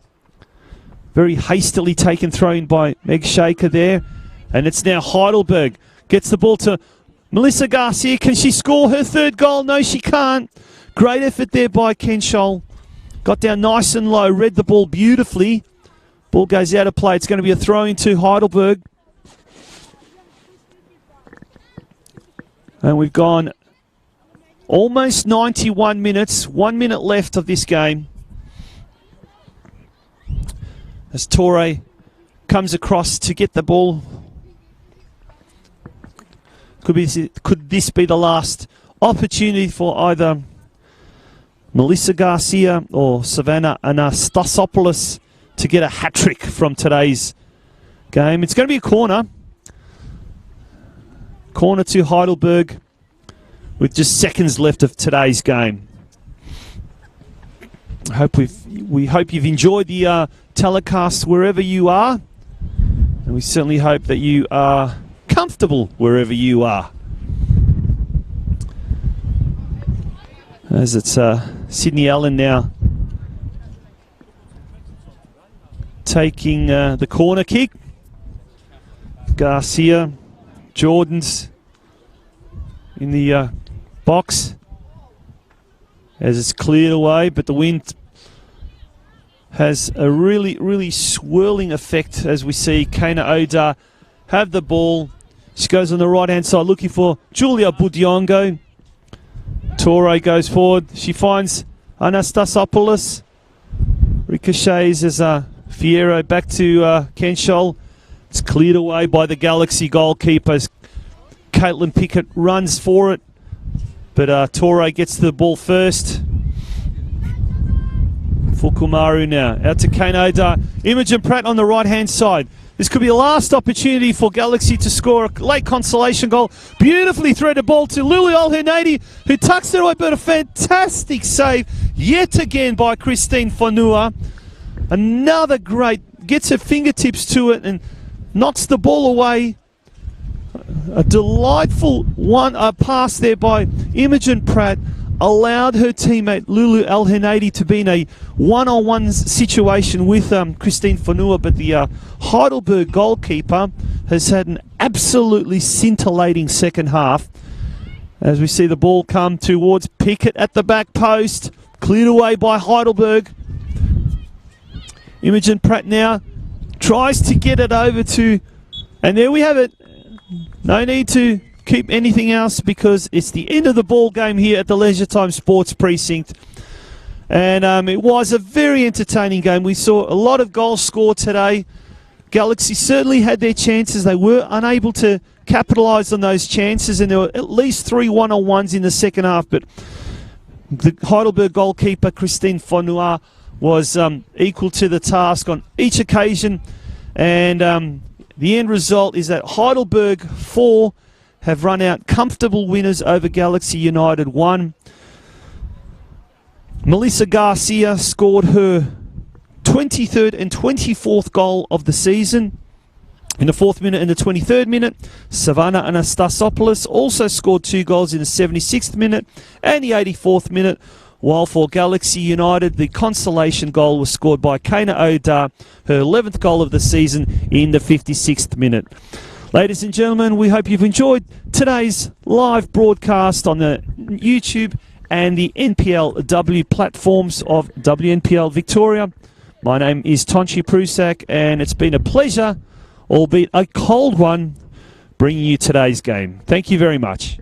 Very hastily taken throw in by Meg Shaker there. And it's now Heidelberg. Gets the ball to Melissa Garcia. Can she score her third goal? No, she can't. Great effort there by Ken Scholl. Got down nice and low. Read the ball beautifully. Ball goes out of play. It's going to be a throw into Heidelberg. And we've gone almost 91 minutes. 1 minute left of this game. As Torre comes across to get the ball. Could this be the last opportunity for either Melissa Garcia or Savannah Anastasopoulos to get a hat-trick from today's game? It's going to be a corner. Corner to Heidelberg with just seconds left of today's game. We hope you've enjoyed the telecast wherever you are, and we certainly hope that you are comfortable wherever you are. As it's Sydney Allen now taking the corner kick. Garcia, Jordan's in the box as it's cleared away, but the wind has a really swirling effect as we see Kana Oda have the ball. She goes on the right-hand side looking for Julia Budiongo. Torre goes forward. She finds Anastasopoulos. Ricochets as Fierro back to Ken Scholl. It's cleared away by the Galaxy goalkeepers. Caitlin Pickett runs for it, but Torre gets the ball first. Fukumaru now, out to Kane Oda. Imogen Pratt on the right-hand side. This could be the last opportunity for Galaxy to score a late consolation goal. Beautifully threaded ball to Lulu Al-Henadi, who tucks it away, but a fantastic save yet again by Christine Fonua. Another great, gets her fingertips to it and knocks the ball away. A delightful pass there by Imogen Pratt allowed her teammate Lulu Al-Henadi to be in a one-on-one situation with Christine Fonua, but the Heidelberg goalkeeper has had an absolutely scintillating second half. As we see the ball come towards Pickett at the back post, cleared away by Heidelberg. Imogen Pratt now tries to get it over to, and there we have it. No need to keep anything else because it's the end of the ball game here at the Leisure Time Sports Precinct. And it was a very entertaining game. We saw a lot of goals scored today. Galaxy certainly had their chances. They were unable to capitalise on those chances, and there were at least 3 one-on-ones in the second half. But the Heidelberg goalkeeper, Christine Fonua, was equal to the task on each occasion. And the end result is that Heidelberg 4 have run out comfortable winners over Galaxy United 1. Melissa Garcia scored her 23rd and 24th goal of the season in the 4th minute and the 23rd minute. Savannah Anastasopoulos also scored 2 goals in the 76th minute and the 84th minute, while for Galaxy United, the consolation goal was scored by Kana Odar, her 11th goal of the season in the 56th minute. Ladies and gentlemen, we hope you've enjoyed today's live broadcast on the YouTube and the NPLW platforms of WNPL Victoria. My name is Tonchi Prusak, and it's been a pleasure, albeit a cold one, bringing you today's game. Thank you very much.